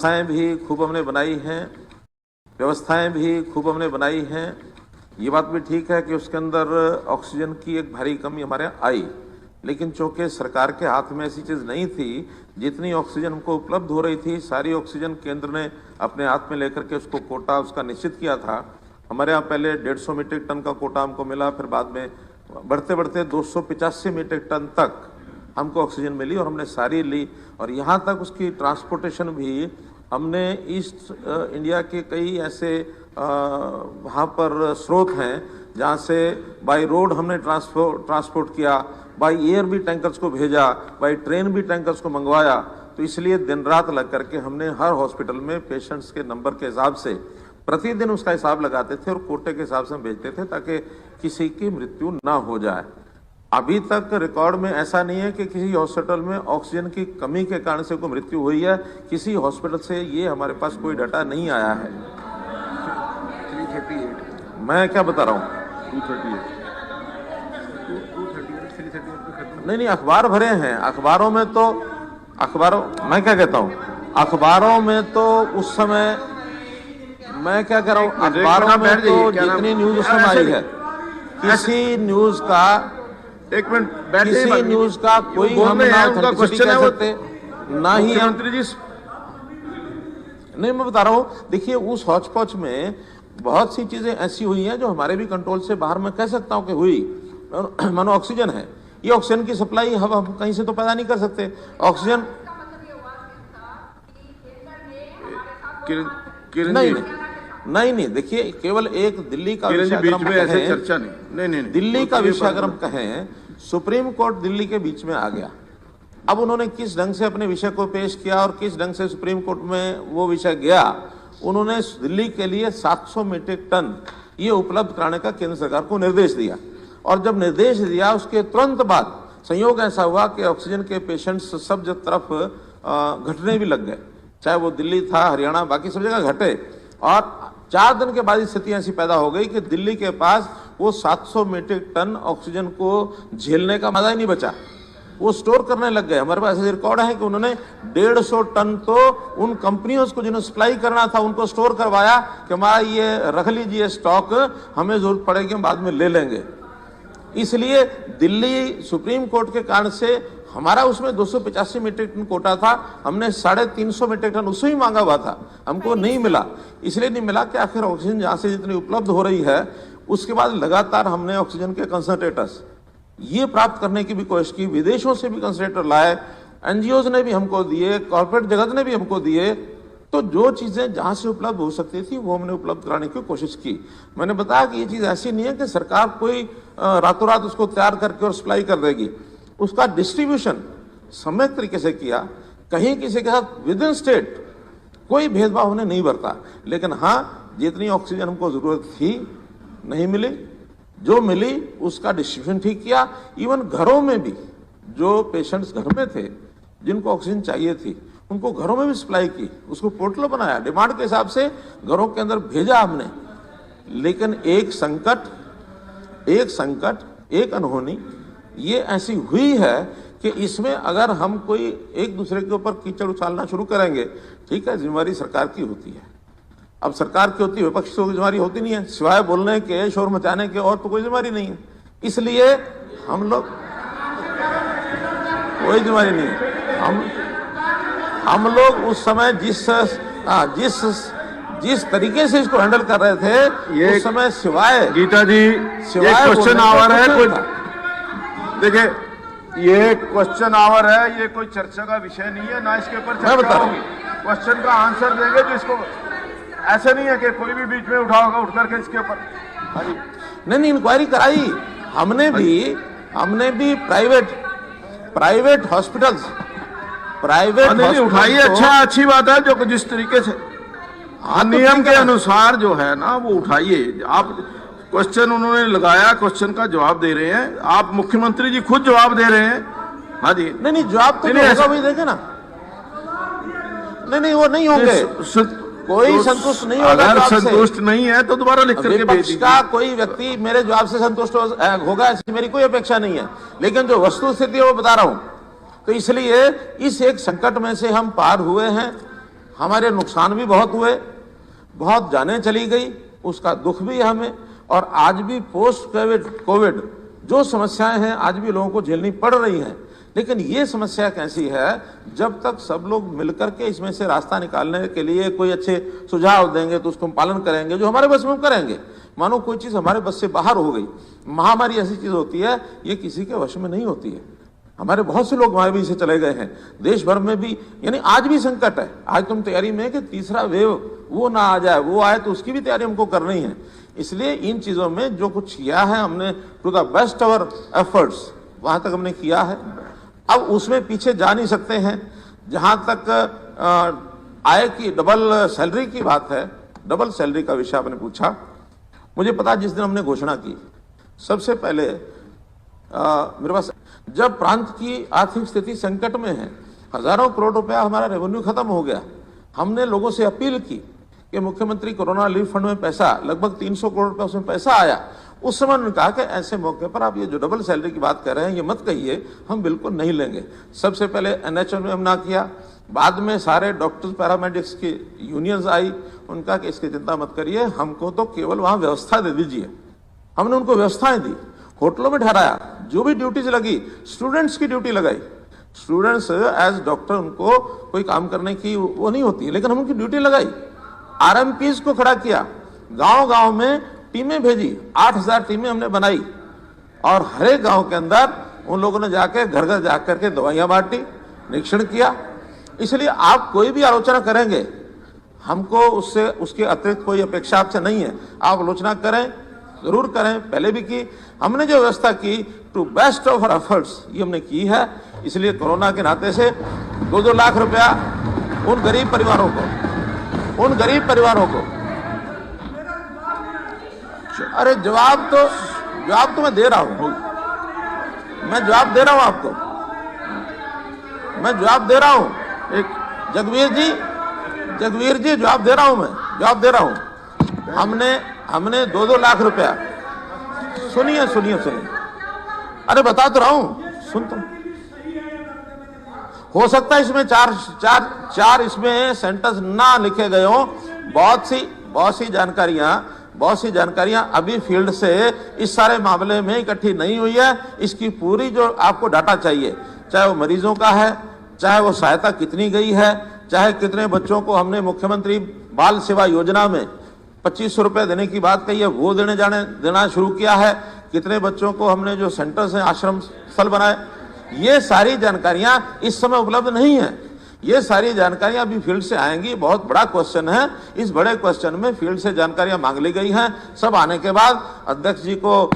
व्यवस्थाएं भी खूब हमने बनाई हैं। ये बात भी ठीक है कि उसके अंदर ऑक्सीजन की एक भारी कमी हमारे यहाँ आई, लेकिन चूंकि सरकार के हाथ में ऐसी चीज़ नहीं थी, जितनी ऑक्सीजन हमको उपलब्ध हो रही थी सारी ऑक्सीजन केंद्र ने अपने हाथ में लेकर के उसको कोटा उसका निश्चित किया था। हमारे यहाँ पहले 150 मीट्रिक टन का कोटा हमको मिला, फिर बाद में बढ़ते बढ़ते 285 मीट्रिक टन तक हमको ऑक्सीजन मिली और हमने सारी ली। और यहाँ तक उसकी ट्रांसपोर्टेशन भी हमने ईस्ट इंडिया के कई ऐसे वहाँ पर स्रोत हैं जहाँ से बाय रोड हमने ट्रांसपोर्ट किया, बाय एयर भी टैंकर्स को भेजा, बाय ट्रेन भी टैंकर्स को मंगवाया। तो इसलिए दिन रात लग करके हमने हर हॉस्पिटल में पेशेंट्स के नंबर के हिसाब से प्रतिदिन उसका हिसाब लगाते थे और कोटे के हिसाब से हम भेजते थे ताकि किसी की मृत्यु ना हो जाए। अभी तक रिकॉर्ड में ऐसा नहीं है कि किसी हॉस्पिटल में ऑक्सीजन की कमी के कारण से कोई मृत्यु हुई है। किसी हॉस्पिटल से ये हमारे पास कोई डाटा नहीं आया है। 338 मैं क्या बता रहा हूँ, 238 नहीं, अखबार भरे हैं। अखबारों में तो मैं क्या कहता हूँ, अखबारों में तो उस समय मैं क्या कह रहा हूँ, अखबारों में तो जितनी न्यूज उस समय आई है, किसी न्यूज का एक मिनट बैठे, किसी न्यूज का कोई हम ना ऑथेंटिसिटी कह सकते, ना ही मंत्री जी। नहीं, मैं बता रहा हूँ, देखिए उस हौच-पौच में बहुत सी चीजें ऐसी हुई हैं जो हमारे भी कंट्रोल से बाहर मैं कह सकता हूँ कि हुई। मानो ऑक्सीजन है, ये ऑक्सीजन की सप्लाई हम कहीं से तो पैदा नहीं कर सकते। ऑक्सीजन नहीं, देखिए केवल एक दिल्ली का विषय अगर हम कहें, चर्चा नहीं, दिल्ली का विषय अगर हम कहें, सुप्रीम कोर्ट दिल्ली के बीच में आ गया। अब उन्होंने किस ढंग से अपने विषय को पेश किया और किस ढंग से सुप्रीम कोर्ट में वो विषय गया, उन्होंने दिल्ली के लिए 700 मीट्रिक टन ये उपलब्ध कराने का केंद्र सरकार को निर्देश दिया। और जब निर्देश दिया उसके तुरंत बाद संयोग ऐसा हुआ कि ऑक्सीजन के पेशेंट्स सब तरफ घटने भी लग गए, चाहे वो दिल्ली था, हरियाणा, बाकी सब जगह घटे। और 4 दिन के बाद स्थिति ऐसी पैदा हो गई कि दिल्ली के पास वो 700 मीट्रिक टन ऑक्सीजन को झेलने का मजा ही नहीं बचा, वो स्टोर करने लग गए। हमारे पास ऐसे रिकॉर्ड है कि उन्होंने 150 टन तो उन कंपनियों को जिन्होंने सप्लाई करना था उनको स्टोर करवाया कि हमारा ये रख लीजिए स्टॉक, हमें जरूरत पड़ेगी हम बाद में ले लेंगे। इसलिए दिल्ली सुप्रीम कोर्ट के कारण से हमारा उसमें 285 मीट्रिक टन कोटा था, हमने 350 मीट्रिक टन उससे ही मांगा हुआ था, हमको नहीं मिला। इसलिए नहीं मिला कि आखिर ऑक्सीजन जहाँ से जितनी उपलब्ध हो रही है, उसके बाद लगातार हमने ऑक्सीजन के कंसंट्रेटर्स ये प्राप्त करने की भी कोशिश की, विदेशों से भी कंसंट्रेटर लाए, एनजीओज ने भी हमको दिए, कॉर्पोरेट जगत ने भी हमको दिए। तो जो चीजें जहां से उपलब्ध हो सकती थी वो हमने उपलब्ध कराने की कोशिश की। मैंने बताया कि ये चीज ऐसी नहीं है कि सरकार कोई रातों रात उसको तैयार करके और सप्लाई कर देगी। उसका डिस्ट्रीब्यूशन समय तरीके से किया, कहीं किसी के साथ विद इन स्टेट कोई भेदभाव हमने नहीं बरता। लेकिन हाँ, जितनी ऑक्सीजन हमको जरूरत थी नहीं मिली, जो मिली उसका डिस्ट्रीब्यूशन ठीक किया। इवन घरों में भी जो पेशेंट्स घर में थे जिनको ऑक्सीजन चाहिए थी उनको घरों में भी सप्लाई की, उसको पोर्टल बनाया, डिमांड के हिसाब से घरों के अंदर भेजा हमने। लेकिन एक संकट एक अनहोनी ये ऐसी हुई है कि इसमें अगर हम कोई एक दूसरे के ऊपर कीचड़ उछालना शुरू करेंगे, ठीक है, जिम्मेवारी सरकार की होती है। अब सरकार की होती है, विपक्ष की जिम्मेवारी होती नहीं है, सिवाय बोलने के, शोर मचाने के, और तो कोई जिम्मेवारी नहीं है। इसलिए हम लोग कोई जिम्मेवारी नहीं है। हम लोग उस समय जिस तरीके से इसको हैंडल कर रहे थे, ये उस समय सिवाय गीता जी क्वेश्चन आवर है, कोई देखिए ये क्वेश्चन आवर है, ये कोई चर्चा का विषय नहीं है, ना इसके ऊपर चर्चा होगी। क्वेश्चन का आंसर देंगे जो इसको, ऐसा नहीं है कि कोई भी बीच में उठा होगा उठ करके इसके ऊपर। नहीं, इंक्वायरी कराई हमने भी प्राइवेट हॉस्पिटल्स, प्राइवेट उठाई, अच्छी बात है। जो जिस तरीके से नियम के अनुसार जो है ना वो उठाइए। आप क्वेश्चन उन्होंने लगाया, क्वेश्चन का जवाब दे रहे हैं, आप मुख्यमंत्री जी खुद जवाब दे रहे हैं। हाँ जी, नहीं, जवाब तो होगा, वही देखे ना। नहीं, वो नहीं होंगे, कोई संतुष्ट नहीं होगा। अगर संतुष्ट नहीं है तो दोबारा लिख करके भेज दीजिए। का कोई व्यक्ति मेरे जवाब से संतुष्ट होगा ऐसी मेरी कोई अपेक्षा नहीं है, लेकिन जो वस्तु स्थिति है वो बता रहा हूं। तो इसलिए इस एक संकट में से हम पार हुए हैं। हमारे नुकसान भी बहुत हुए, बहुत जानें चली गई, उसका दुख भी है हमें। और आज भी पोस्ट कोविड जो समस्याएं हैं आज भी लोगों को झेलनी पड़ रही हैं। लेकिन ये समस्या कैसी है, जब तक सब लोग मिलकर के इसमें से रास्ता निकालने के लिए कोई अच्छे सुझाव देंगे तो उसको हम पालन करेंगे, जो हमारे बस में हम करेंगे। मानो कोई चीज हमारे बस से बाहर हो गई, महामारी ऐसी चीज होती है, ये किसी के वश में नहीं होती है। हमारे बहुत से लोग वहां भी से चले गए हैं, देश भर में भी, यानी आज भी संकट है। आज तुम तैयारी में कि तीसरा वेव वो ना आ जाए, वो आए तो उसकी भी तैयारी हमको करनी है। इसलिए इन चीजों में जो कुछ किया है हमने, to the best our efforts, वहां तक हमने किया है। अब उसमें पीछे जा नहीं सकते हैं। जहां तक आय की डबल सैलरी की बात है, डबल सैलरी का विषय आपने पूछा, मुझे पता जिस दिन हमने घोषणा की, सबसे पहले मेरे पास, जब प्रांत की आर्थिक स्थिति संकट में है, हजारों करोड़ रुपया हमारा रेवेन्यू खत्म हो गया, हमने लोगों से अपील की कि मुख्यमंत्री कोरोना रिलीफ फंड में पैसा, लगभग 300 करोड़ रुपया उसमें पैसा आया। उस समय उन्होंने कहा कि ऐसे मौके पर आप ये जो डबल सैलरी की बात कर रहे हैं ये मत कहिए, हम बिल्कुल नहीं लेंगे। सबसे पहले एनएचएम में हम ना किया, बाद में सारे डॉक्टर्स पैरामेडिक्स की यूनियंस आई, उनका कि इसकी चिंता मत करिए, हमको तो केवल वहां व्यवस्था दे दीजिए। हमने उनको व्यवस्थाएं दी, होटलों में ठहराया, जो भी ड्यूटीज लगी, स्टूडेंट्स की ड्यूटी लगाई। स्टूडेंट्स एज डॉक्टर, उनको कोई काम करने की वो नहीं होती, लेकिन हम उनकी ड्यूटी लगाई। आरएमपीज को खड़ा किया, गांव गांव में टीमें भेजी, 8000 टीमें हमने बनाई, और हर एक गांव के अंदर उन लोगों ने जाके घर घर जाकर के दवाइयां बांटी, निरीक्षण किया। इसलिए आप कोई भी आलोचना करेंगे, हमको उससे, उसके अतिरिक्त कोई अपेक्षा आपसे नहीं है। आप आलोचना करें, जरूर करें, पहले भी की। हमने जो व्यवस्था की, to best of our efforts, ये हमने की है। इसलिए कोरोना के नाते से 2-2 लाख रुपया उन गरीब परिवारों को, अरे जवाब तो मैं दे रहा हूं, मैं जवाब दे रहा हूं आपको, मैं जवाब दे रहा हूं। एक जगवीर जी जवाब दे रहा हूं, मैं जवाब दे रहा हूं। हमने 2-2 लाख रुपया, सुनिए, अरे बता तो रहा हूं, सुन तुम। हो सकता है इसमें चार इसमें सेंटेंस ना लिखे गए हो। बहुत सी जानकारियां अभी फील्ड से इस सारे मामले में इकट्ठी नहीं हुई है। इसकी पूरी जो आपको डाटा चाहिए, चाहे वो मरीजों का है, चाहे वो सहायता कितनी गई है, चाहे कितने बच्चों को हमने मुख्यमंत्री बाल सेवा योजना में 2500 रुपए देने की बात कही है, वो देना शुरू किया है, कितने बच्चों को हमने जो सेंटर्स हैं, आश्रम स्थल बनाए, ये सारी जानकारियां इस समय उपलब्ध नहीं है। ये सारी जानकारियां अभी फील्ड से आएंगी। बहुत बड़ा क्वेश्चन है, इस बड़े क्वेश्चन में फील्ड से जानकारियां मांग ली गई हैं। सब आने के बाद अध्यक्ष जी को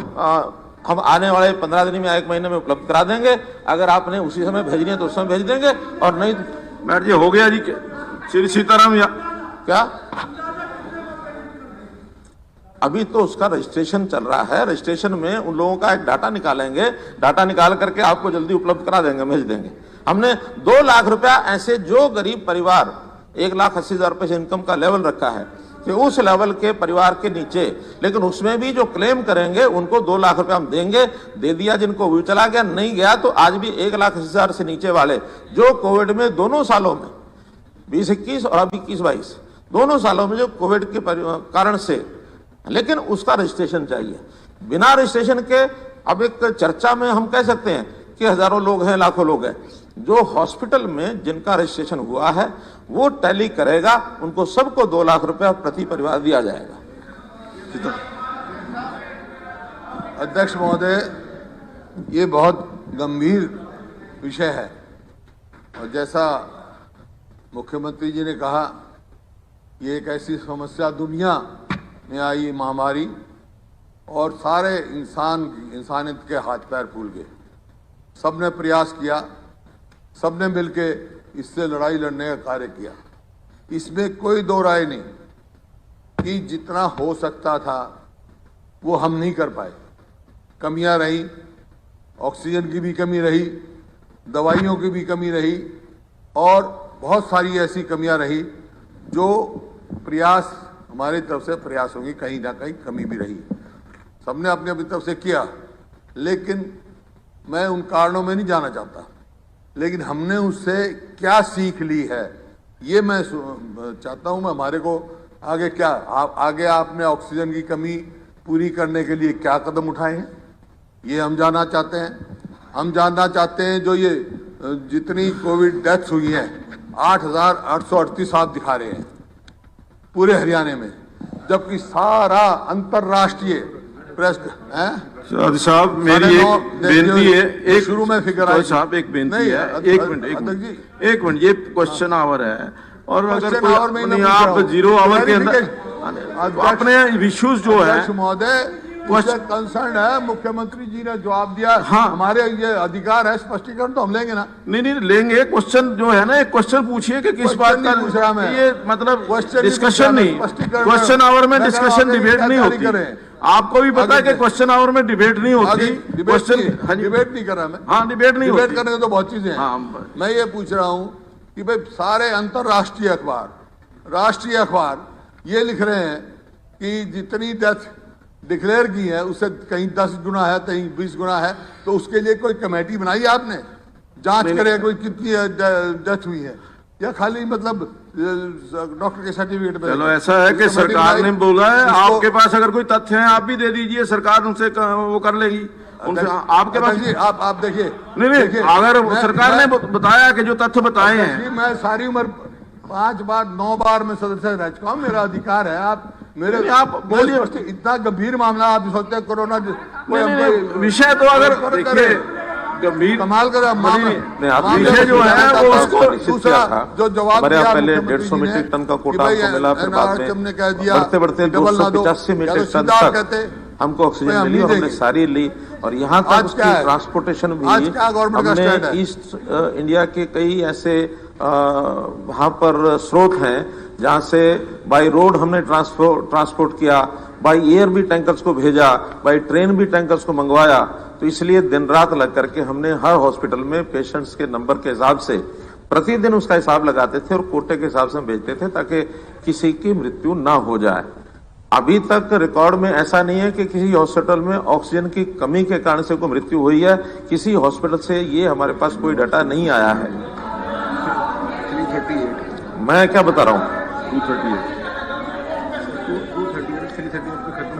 हम आने वाले 15 दिन में, 1 महीने में उपलब्ध करा देंगे। अगर आपने उसी समय भेजनी है तो उस समय भेज देंगे, और नहीं मैडम जी हो गया जी, श्री सीताराम या क्या, अभी तो उसका रजिस्ट्रेशन चल रहा है। रजिस्ट्रेशन में उन लोगों का एक डाटा निकालेंगे, डाटा निकाल करके आपको जल्दी उपलब्ध करा देंगे, भेज देंगे। हमने 2 लाख रुपया ऐसे जो गरीब परिवार 1,80,000 रुपए से इनकम का लेवल रखा है कि उस लेवल के परिवार के नीचे, लेकिन उसमें भी जो क्लेम करेंगे उनको 2 लाख रुपया हम देंगे। दे दिया जिनको, वो चला गया, नहीं गया तो आज भी 1,80,000 से नीचे वाले जो कोविड में दोनों सालों में 2021 और अब 21-22 दोनों सालों में जो कोविड के कारण से, लेकिन उसका रजिस्ट्रेशन चाहिए। बिना रजिस्ट्रेशन के अब एक चर्चा में हम कह सकते हैं कि हजारों लोग हैं, लाखों लोग हैं। जो हॉस्पिटल में जिनका रजिस्ट्रेशन हुआ है वो टैली करेगा, उनको सबको 2 लाख रुपया प्रति परिवार दिया जाएगा। अध्यक्ष महोदय, ये बहुत गंभीर विषय है, और जैसा मुख्यमंत्री जी ने कहा, ये एक ऐसी समस्या दुनिया में आई महामारी, और सारे इंसानियत के हाथ पैर फूल गए। सबने प्रयास किया, सबने मिलके इससे लड़ाई लड़ने का कार्य किया। इसमें कोई दो राय नहीं कि जितना हो सकता था वो हम नहीं कर पाए। कमियां रही, ऑक्सीजन की भी कमी रही, दवाइयों की भी कमी रही, और बहुत सारी ऐसी कमियां रही जो प्रयास, हमारी तरफ से प्रयासों की कहीं ना कहीं कमी भी रही। सबने अपनी अपनी तरफ से किया, लेकिन मैं उन कारणों में नहीं जाना चाहता। लेकिन हमने उससे क्या सीख ली है, ये मैं चाहता हूं। मैं हमारे को आगे क्या आगे आपने ऑक्सीजन की कमी पूरी करने के लिए क्या कदम उठाए हैं, ये हम जानना चाहते हैं। हम जानना चाहते हैं जो ये जितनी कोविड डेथ्स हुई हैं 8,838 आप दिखा रहे हैं पूरे हरियाणा में, जबकि सारा अंतरराष्ट्रीय प्रेस है। साहब मेरी एक बेनती है, एक शुरू में फिक्र आई साहब एक बेनती है, एक मिनट ये क्वेश्चन आवर है और अगर कोई आप 0 आवर के अंदर अपने इश्यूज जो है महोदय कंसर्न है, मुख्यमंत्री जी ने जवाब दिया। हाँ, हमारे ये अधिकार है, स्पष्टीकरण तो हम लेंगे ना। नहीं लेंगे। क्वेश्चन जो है ना, एक क्वेश्चन पूछिए कि किस बात का पूछ रहा मैं, ये मतलब डिस्कशन नहीं, क्वेश्चन आवर में डिस्कशन डिबेट नहीं होती। आपको भी पता है कि क्वेश्चन आवर में डिबेट नहीं होती। क्वेश्चन डिबेट नहीं कर रहा मैं। हाँ, डिबेट नहीं होती। डिबेट करने तो बहुत चीजें हैं। मैं ये पूछ रहा हूँ कि भाई सारे अंतरराष्ट्रीय अखबार, राष्ट्रीय अखबार ये लिख रहे हैं कि जितनी डेथ डिक्लेयर की है उससे कहीं 10 गुना है, कहीं 20 गुना है, तो उसके लिए कोई कमेटी बनाई है आपने, जांच करे कोई कितनी डेथ हुई है, या खाली मतलब डॉक्टर के सर्टिफिकेट पे? चलो ऐसा है कि सरकार ने बोला है, आपके पास अगर कोई तथ्य है आप भी दे दीजिए, सरकार उनसे वो कर लेगी। आपके पास आप देखिए, नहीं अगर सरकार ने बताया कि जो तथ्य बताए हैं। मैं सारी उम्र 5 बार 9 बार में सदस्य रह चुका हूँ, मेरा अधिकार है। आप मेरे आप बोलिए, इतना गंभीर मामला आप सोचते हैं कोरोना विषय तो अगर देखिए गंभीर कमाल कर विषय जो है वो उसको दूसरा जो जवाब दिया पहले 150 मीट्रिक टन का कोटा हमको मिला, फिर बाद में कह दिया बढ़ते 285 मीट्रिक टन तक हमको ऑक्सीजन मिली और हमने सारी ली। और यहाँ तक उसकी ट्रांसपोर्टेशन भी हमने ईस्ट इंडिया के कई ऐसे वहां पर स्रोत हैं जहां से बाय रोड हमने ट्रांसपोर्ट किया, बाय एयर भी टैंकर्स को भेजा, बाय ट्रेन भी टैंकर्स को मंगवाया। तो इसलिए दिन रात लग करके हमने हर हॉस्पिटल में पेशेंट्स के नंबर के हिसाब से प्रतिदिन उसका हिसाब लगाते थे और कोटे के हिसाब से हम भेजते थे ताकि किसी की मृत्यु ना हो जाए। अभी तक रिकॉर्ड में ऐसा नहीं है कि किसी हॉस्पिटल में ऑक्सीजन की कमी के कारण से कोई मृत्यु हुई है। किसी हॉस्पिटल से ये हमारे पास कोई डाटा नहीं आया है। 338 मैं क्या बता रहा हूँ, 238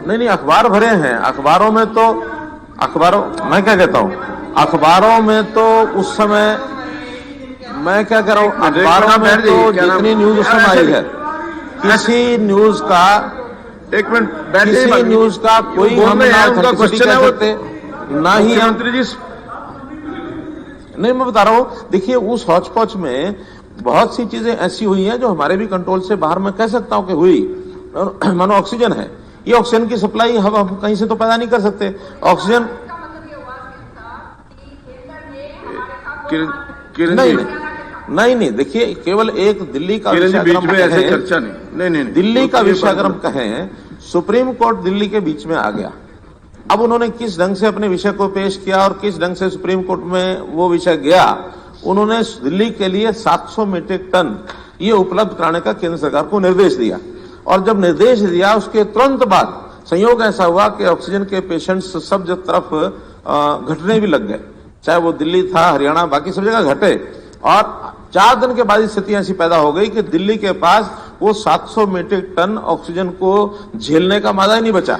नहीं अखबार भरे हैं, अखबारों में तो मैं क्या कहता हूँ, अखबारों में तो उस समय मैं क्या कह रहा हूँ, अखबारों में तो जितनी न्यूज उस समय आई है, किसी न्यूज का एक मिनट किसी न्यूज का कोई हम उनका क्वेश्चन है सकते ना ही मंत्री जी। नहीं मैं बता रहा हूँ, देखिए उस हौच पौच में बहुत सी चीजें ऐसी हुई हैं जो हमारे भी कंट्रोल से बाहर मैं कह सकता हूं कि हुई। मानो ऑक्सीजन है, ये ऑक्सीजन की सप्लाई हम कहीं से तो पैदा नहीं कर सकते। ऑक्सीजन नहीं देखिए, केवल एक दिल्ली का विषय अगर हम कहें, चर्चा नहीं दिल्ली का विषय अगर हम कहें, सुप्रीम कोर्ट दिल्ली के बीच में आ गया। अब उन्होंने किस ढंग से अपने विषय को पेश किया और किस ढंग से सुप्रीम कोर्ट में वो विषय गया, उन्होंने दिल्ली के लिए 700 मीट्रिक टन ये उपलब्ध कराने का केंद्र सरकार को निर्देश दिया। और जब निर्देश दिया उसके तुरंत बाद संयोग ऐसा हुआ कि ऑक्सीजन के पेशेंट्स सब तरफ घटने भी लग गए, चाहे वो दिल्ली था, हरियाणा, बाकी सब जगह घटे। और 4 दिन के बाद स्थिति ऐसी पैदा हो गई कि दिल्ली के पास वो 700 मीट्रिक टन ऑक्सीजन को झेलने का मादा ही नहीं बचा,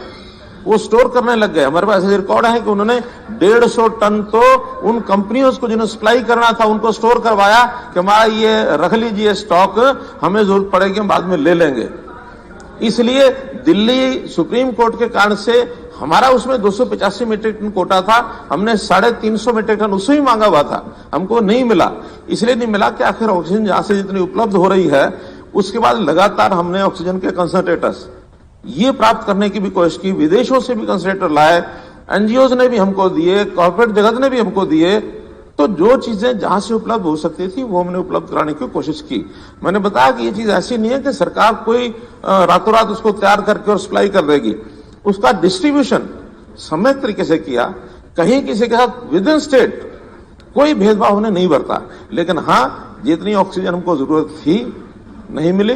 वो स्टोर करने लग गए। हमारे पास ऐसे रिकॉर्ड है कि उन्होंने 150 टन तो उन कंपनियों को जिन्हें सप्लाई करना था उनको स्टोर करवाया कि हमारा ये रख लीजिए स्टॉक, हमें जरूरत पड़ेगी हम बाद में ले लेंगे। इसलिए दिल्ली सुप्रीम कोर्ट के कारण से हमारा उसमें 285 मीट्रिक टन कोटा था, हमने 350 मीट्रिक टन उससे ही मांगा हुआ था, हमको नहीं मिला। इसलिए नहीं मिला कि आखिर ऑक्सीजन जहां से जितनी उपलब्ध हो रही है, उसके बाद लगातार हमने ऑक्सीजन के कंसंट्रेटर्स ये प्राप्त करने की भी कोशिश की, विदेशों से भी कंसंट्रेटर लाए, एनजीओ ने भी हमको दिए, कॉर्पोरेट जगत ने भी हमको दिए। तो जो चीजें जहां से उपलब्ध हो सकती थी वो हमने उपलब्ध कराने की कोशिश की। मैंने बताया कि ये चीज ऐसी नहीं है कि सरकार कोई रातों रात उसको तैयार करके और सप्लाई कर देगी। उसका डिस्ट्रीब्यूशन समय तरीके से किया, कहीं किसी के साथ विद इन स्टेट कोई भेदभाव हमने नहीं बरता। लेकिन हाँ, जितनी ऑक्सीजन हमको जरूरत थी नहीं मिली,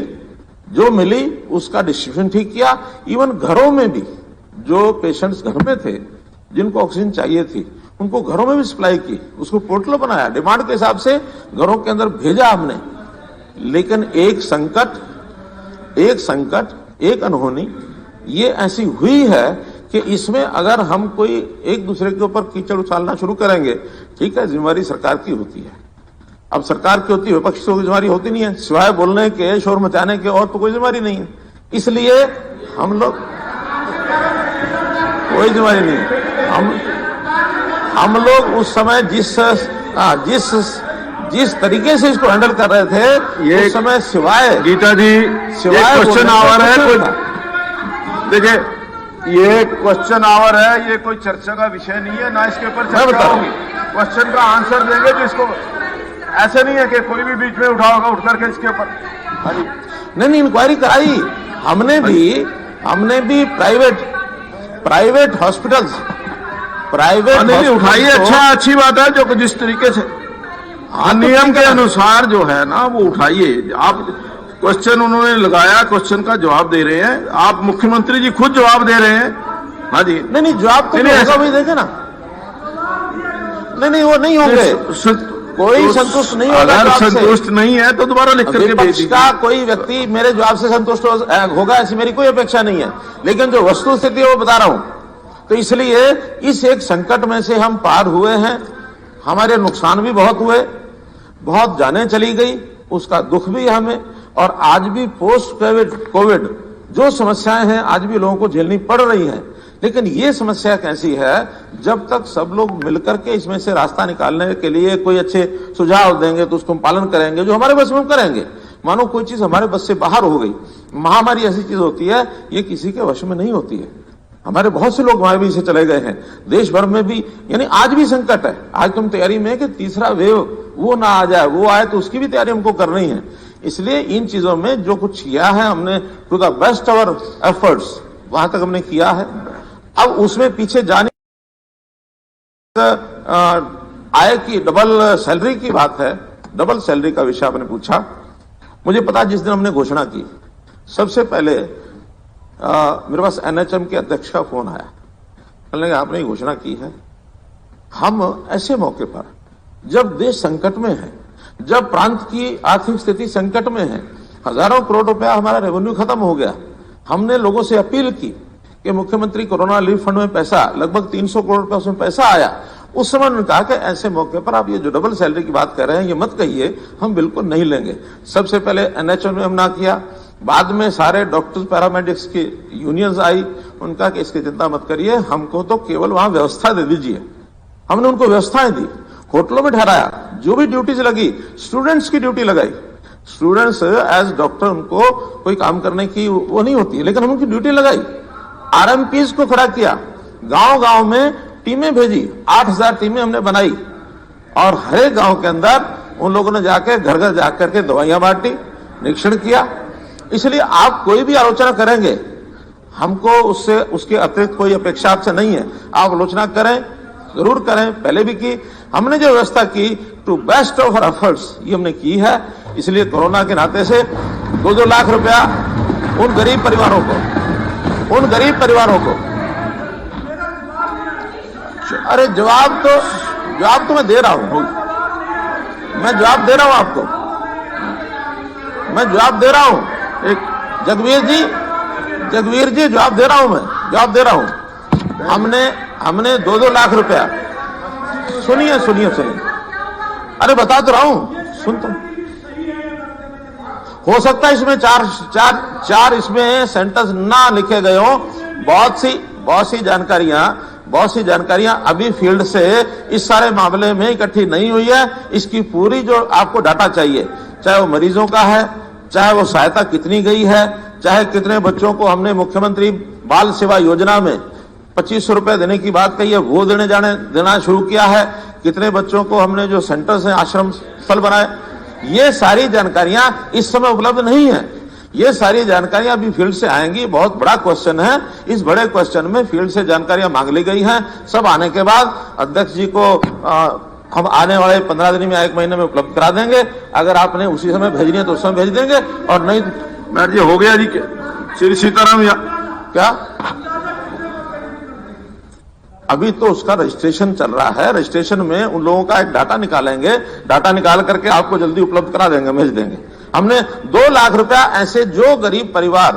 जो मिली उसका डिस्ट्रीब्यूशन ठीक किया। इवन घरों में भी जो पेशेंट्स घर में थे जिनको ऑक्सीजन चाहिए थी उनको घरों में भी सप्लाई की, उसको पोर्टल बनाया, डिमांड के हिसाब से घरों के अंदर भेजा हमने लेकिन एक संकट, एक अनहोनी ये ऐसी हुई है कि इसमें अगर हम कोई एक दूसरे के ऊपर कीचड़ उछालना शुरू करेंगे, ठीक है, जिम्मेवारी सरकार की होती है। अब सरकार की होती है, विपक्ष की जिम्मेवारी होती नहीं है, सिवाय बोलने के, शोर मचाने के, और तो कोई जिम्मेवारी नहीं है। इसलिए हम लोग, कोई जिम्मेवारी नहीं है। हम लोग उस समय जिस तरीके से इसको हैंडल कर रहे थे, ये उस समय सिवाय गीता जी, सिवाय क्वेश्चन आवर है कोई, देखिए ये क्वेश्चन आवर है, ये कोई चर्चा का विषय नहीं है, ना इसके ऊपर चर्चा होगी। क्वेश्चन का आंसर देंगे जो इसको, ऐसे नहीं है कि कोई भी बीच में उठा होगा उठ करके इसके ऊपर। नहीं, इंक्वायरी कराई हमने भी प्राइवेट हॉस्पिटल्स, उठाइए, अच्छी बात है। जो जिस तरीके से नियम के अनुसार जो है ना वो उठाइए। आप क्वेश्चन उन्होंने लगाया, क्वेश्चन का जवाब दे रहे हैं, आप मुख्यमंत्री जी खुद जवाब दे रहे हैं। हाँ जी, नहीं जवाब तो होगा, वही देखे ना। नहीं वो नहीं होंगे, कोई संतुष्ट नहीं होगा। अगर संतुष्ट नहीं है तो दोबारा लिख करके भेज दीजिए। का कोई व्यक्ति मेरे जवाब से संतुष्ट होगा ऐसी मेरी कोई अपेक्षा नहीं है, लेकिन जो वस्तु स्थिति है वो बता रहा हूं। तो इसलिए इस एक संकट में से हम पार हुए हैं। हमारे नुकसान भी बहुत हुए, बहुत जानें चली गई, उसका दुख भी हमें, और आज भी पोस्ट कोविड जो समस्याएं हैं आज भी लोगों को झेलनी पड़ रही हैं। लेकिन ये समस्या कैसी है, जब तक सब लोग मिलकर के इसमें से रास्ता निकालने के लिए कोई अच्छे सुझाव देंगे तो उसको हम पालन करेंगे, जो हमारे बस में हम करेंगे। मानो कोई चीज हमारे बस से बाहर हो गई, महामारी ऐसी चीज होती है, ये किसी के वश में नहीं होती है। हमारे बहुत से लोग महामारी से चले गए हैं, देश भर में भी, यानी आज भी संकट है। आज तुम तैयारी में कि तीसरा वेव वो ना आ जाए, वो आए तो उसकी भी तैयारी हमको करनी है। इसलिए इन चीजों में जो कुछ किया है हमने, to the best our efforts, वहां तक हमने किया है। अब उसमें पीछे जाने, आय की डबल सैलरी की बात है, डबल सैलरी का विषय आपने पूछा। मुझे पता, जिस दिन हमने घोषणा की, सबसे पहले मेरे पास एनएचएम के अध्यक्ष का फोन आया, कहने आपने ये घोषणा की है। हम ऐसे मौके पर, जब देश संकट में है, जब प्रांत की आर्थिक स्थिति संकट में है, हजारों करोड़ रुपया हमारा रेवेन्यू खत्म हो गया, हमने लोगों से अपील की कि मुख्यमंत्री कोरोना रिलीफ फंड में पैसा, लगभग 300 करोड़ रुपया उसमें पैसा आया। उस समय उन्होंने कहा कि ऐसे मौके पर आप ये जो डबल सैलरी की बात कर रहे हैं ये मत कहिए, हम बिल्कुल नहीं लेंगे। सबसे पहले एनएचएम में हम ना किया, बाद में सारे डॉक्टर्स पैरामेडिक्स की यूनियंस आई, उनका कि इसकी चिंता मत करिए, हमको तो केवल वहां व्यवस्था दे दीजिए। हमने उनको व्यवस्थाएं दी, होटलों में ठहराया, जो भी ड्यूटीज लगी, स्टूडेंट्स की ड्यूटी लगाई। स्टूडेंट्स एज डॉक्टर, उनको कोई काम करने की वो नहीं होती है, लेकिन हम उनकी ड्यूटी लगाई। आरएमपीज को खड़ा किया, गांव गांव में टीमें भेजी, 8000 टीमें हमने बनाई, और हर एक गांव के अंदर उन लोगों ने जाके घर घर जाकर के दवाइयां बांटी, निरीक्षण किया। इसलिए आप कोई भी आलोचना करेंगे, हमको उससे, उसके अतिरिक्त कोई अपेक्षा आपसे नहीं है। आप आलोचना करें, जरूर करें, पहले भी की। हमने जो व्यवस्था की, to best of our efforts, ये हमने की है। इसलिए कोरोना के नाते से 2-2 लाख रुपया उन गरीब परिवारों को, अरे जवाब तो मैं दे रहा हूं, मैं जवाब दे रहा हूं आपको, मैं जवाब दे रहा हूं। एक जगवीर जी जवाब दे रहा हूं, मैं जवाब दे रहा हूं। हमने 2-2 लाख रुपया, सुनिए, अरे बता तो रहा हूं, सुन तो। हो सकता है इसमें चार इसमें सेंटेंस ना लिखे गए हो। बहुत सी जानकारियां अभी फील्ड से इस सारे मामले में इकट्ठी नहीं हुई है। इसकी पूरी जो आपको डाटा चाहिए, चाहे वो मरीजों का है, चाहे वो सहायता कितनी गई है, चाहे कितने बच्चों को हमने मुख्यमंत्री बाल सेवा योजना में 2500 रुपए देने की बात कही है, वो देना शुरू किया है, कितने बच्चों को हमने जो सेंटर्स हैं, आश्रम स्थल बनाए, ये सारी जानकारियां इस समय उपलब्ध नहीं है। ये सारी जानकारियां अभी फील्ड से आएंगी। बहुत बड़ा क्वेश्चन है, इस बड़े क्वेश्चन में फील्ड से जानकारियां मांग ली गई हैं। सब आने के बाद अध्यक्ष जी को हम आने वाले 15 दिन में, 1 महीने में उपलब्ध करा देंगे। अगर आपने उसी समय भेजनी है तो उस समय भेज देंगे, और नहीं मैडम जी हो गया जी, श्री सीताराम क्या अभी तो उसका रजिस्ट्रेशन चल रहा है। रजिस्ट्रेशन में उन लोगों का एक डाटा निकालेंगे, डाटा निकाल करके आपको जल्दी उपलब्ध करा देंगे, भेज देंगे। हमने 2 लाख रुपया ऐसे जो गरीब परिवार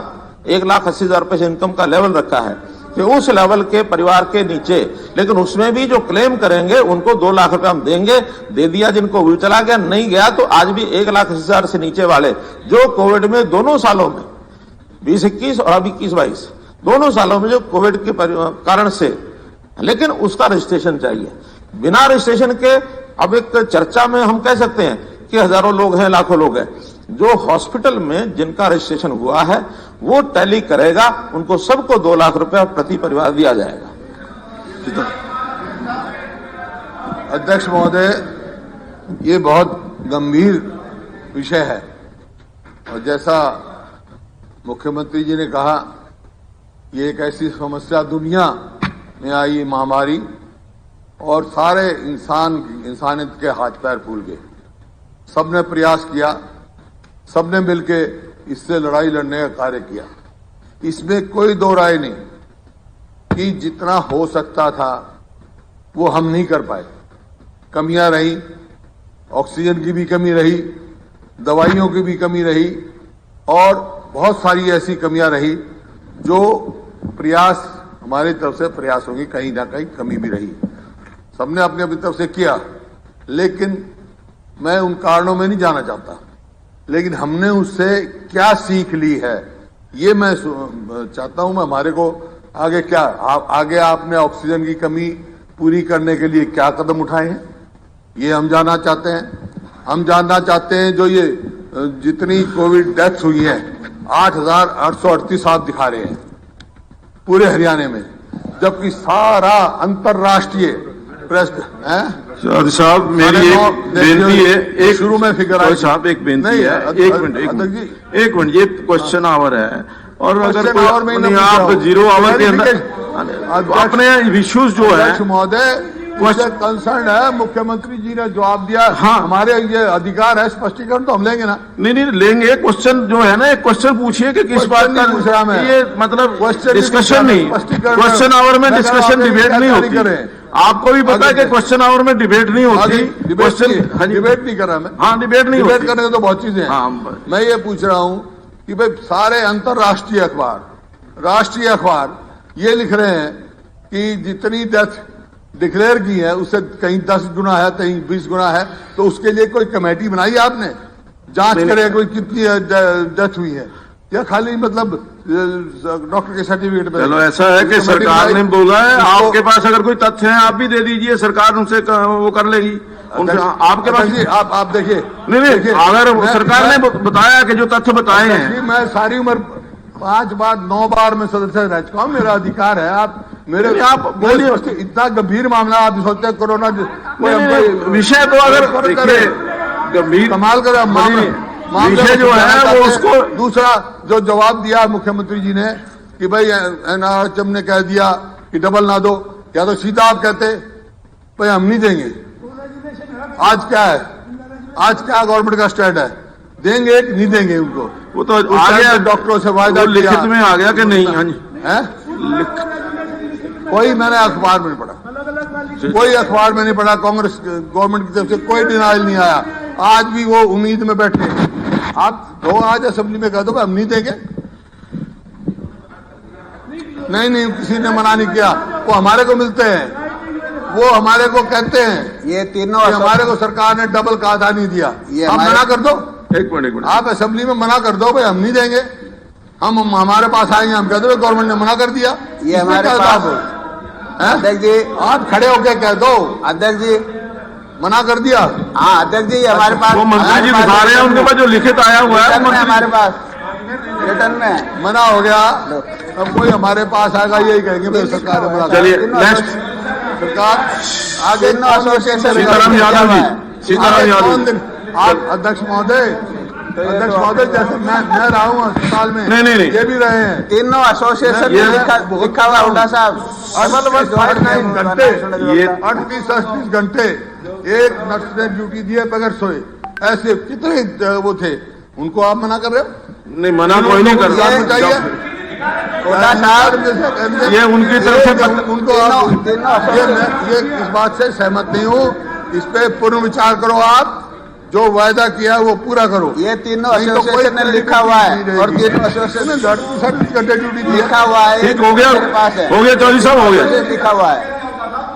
1,80,000 रुपए से इनकम का लेवल रखा है कि उस लेवल के परिवार के नीचे, लेकिन उसमें भी जो क्लेम करेंगे उनको 2 लाख रुपए हम देंगे। दे दिया, जिनको भी चला गया, नहीं गया तो आज भी 1,80,000 से नीचे वाले जो कोविड में दोनों सालों में 2021 और अब 21-22 दोनों सालों में जो कोविड के कारण से, लेकिन उसका रजिस्ट्रेशन चाहिए। बिना रजिस्ट्रेशन के अब एक चर्चा में हम कह सकते हैं कि हजारों लोग हैं, लाखों लोग हैं। जो हॉस्पिटल में जिनका रजिस्ट्रेशन हुआ है वो टैली करेगा, उनको सबको 2 लाख रुपया प्रति परिवार दिया जाएगा। अध्यक्ष महोदय, ये बहुत गंभीर विषय है और जैसा मुख्यमंत्री जी ने कहा, ये एक ऐसी समस्या दुनिया में आई महामारी और सारे इंसानियत के हाथ पैर फूल गए। सबने प्रयास किया, सबने मिलके इससे लड़ाई लड़ने का कार्य किया। इसमें कोई दो राय नहीं कि जितना हो सकता था वो हम नहीं कर पाए। कमियां रही, ऑक्सीजन की भी कमी रही, दवाइयों की भी कमी रही और बहुत सारी ऐसी कमियां रही जो प्रयास हमारी तरफ से प्रयासों की कहीं ना कहीं कमी भी रही। सबने अपनी अपनी तरफ से किया, लेकिन मैं उन कारणों में नहीं जाना चाहता। लेकिन हमने उससे क्या सीख ली है ये मैं चाहता हूं। मैं हमारे को आगे आपने ऑक्सीजन की कमी पूरी करने के लिए क्या कदम उठाए हैं ये हम जानना चाहते हैं। हम जानना चाहते हैं जो ये जितनी कोविड डेथ्स हुई हैं 8,838 आप दिखा रहे हैं पूरे हरियाणा में, जबकि सारा अंतरराष्ट्रीय प्रेस साहब मेरी एक बेनती है, एक शुरू में फिगर आई साहब, एक बेनती है, एक मिनट, ये क्वेश्चन आवर है और अगर आप 0 आवर के अंदर अपने इश्यूज जो है महोदय कंसर्न है, मुख्यमंत्री जी ने जवाब दिया। हाँ, हमारे ये अधिकार है, स्पष्टीकरण तो हम लेंगे ना। नहीं लेंगे। क्वेश्चन जो है ना, एक क्वेश्चन पूछिए कि किस बात का पूछ रहा मैं, ये मतलब डिस्कशन नहीं, क्वेश्चन आवर में डिस्कशन डिबेट नहीं होती। आपको भी पता है कि क्वेश्चन आवर में डिबेट नहीं होती। क्वेश्चन डिबेट नहीं कर रहा मैं। हाँ, डिबेट नहीं, डिबेट करने तो बहुत चीजें हैं। हाँ, मैं ये पूछ रहा हूं कि भाई सारे अंतरराष्ट्रीय अखबार, राष्ट्रीय अखबार ये लिख रहे हैं कि जितनी डेथ डिक्लेयर की है उससे कहीं 10 गुना है, कहीं 20 गुना है, तो उसके लिए कोई कमेटी बनाई आपने, जांच करे कोई कितनी डेथ हुई है, या खाली मतलब डॉक्टर के सर्टिफिकेट पे? चलो ऐसा है कि सरकार ने बोला है, आपके पास अगर कोई तथ्य है आप भी दे दीजिए, सरकार उनसे वो कर लेगी। आपके पास आप देखिए, नहीं, अगर सरकार ने बताया कि जो तथ्य बताए हैं। मैं सारी उम्र 5 बार 9 बार में सदस्य रह चुका हूं, मेरा अधिकार है। आप मेरे आप बोलिए, इतना गंभीर मामला आप सोचते हैं कोरोना विषय तो अगर गंभीर कमाल कर विषय जो है वो उसको दूसरा जो जवाब दिया मुख्यमंत्री जी ने कि भाई एनआरएचएम ने कह दिया कि डबल ना दो, या तो सीधा आप कहते भाई हम नहीं देंगे। आज क्या है, आज क्या गवर्नमेंट का स्टैंड है, देंगे कि नहीं देंगे उनको? वो तो आ गया, डॉक्टरों से वायदा लिखित में आ गया कि नहीं? हाँ जी, कोई मैंने अखबार में नहीं पढ़ा, कोई अखबार में नहीं पढ़ा। कांग्रेस गवर्नमेंट की तरफ से कोई डिनाइल नहीं आया। आज भी वो उम्मीद में बैठे। आप दो आज असेंबली में कह दो हम नहीं देंगे। नहीं, किसी ने मना नहीं किया। वो हमारे को मिलते हैं, वो हमारे को कहते हैं ये तीनों हमारे को सरकार ने डबल का आधा नहीं दिया। आप मना कर दो, एक मिनट आप असेंबली में मना कर दो भाई हम नहीं देंगे। हम हमारे पास आएंगे, हम कह दो गवर्नमेंट ने मना कर दिया। ये हमारे पास अध्यक्ष जी, आप खड़े होके कह दो अध्यक्ष जी मना कर दिया। हाँ अध्यक्ष जी, हमारे पास वो मंत्री जी दिखा रहे हैं, उनके पास जो लिखित आया हुआ है हमारे पास रिटर्न में मना हो गया। अब कोई हमारे पास आएगा यही कहेंगे सरकार ने मना। चलिए नेक्स्ट, सरकार आगे सीताराम यादव जी, सीताराम यादव। आप अध्यक्ष महोदय जैसे मैं रहा हूँ अस्पताल में, नहीं ये भी रहे हैं तीनों एसोसिएशन लिखा हुआ हुडा साहब। 38 घंटे एक नर्स ने ड्यूटी दी है बगैर सोए। ऐसे कितने वो थे, उनको आप मना कर रहे हो? नहीं, मना कोई नहीं कर रहा। ये उनकी तरफ से उनको ये इस बात से सहमत नहीं हूँ। इस पे पुनर्विचार करो आप जो वायदा किया है वो पूरा करो। ये तीनों नहीं तो कोई एसोसिएशन ने लिखा हुआ है और तीनों एसोसिएशन कंटिन्यूटी दी है। लिखा हुआ है, ठीक हो गया, मेरे पास है, हो गया चौधरी साहब, हो गया। लिखा हुआ है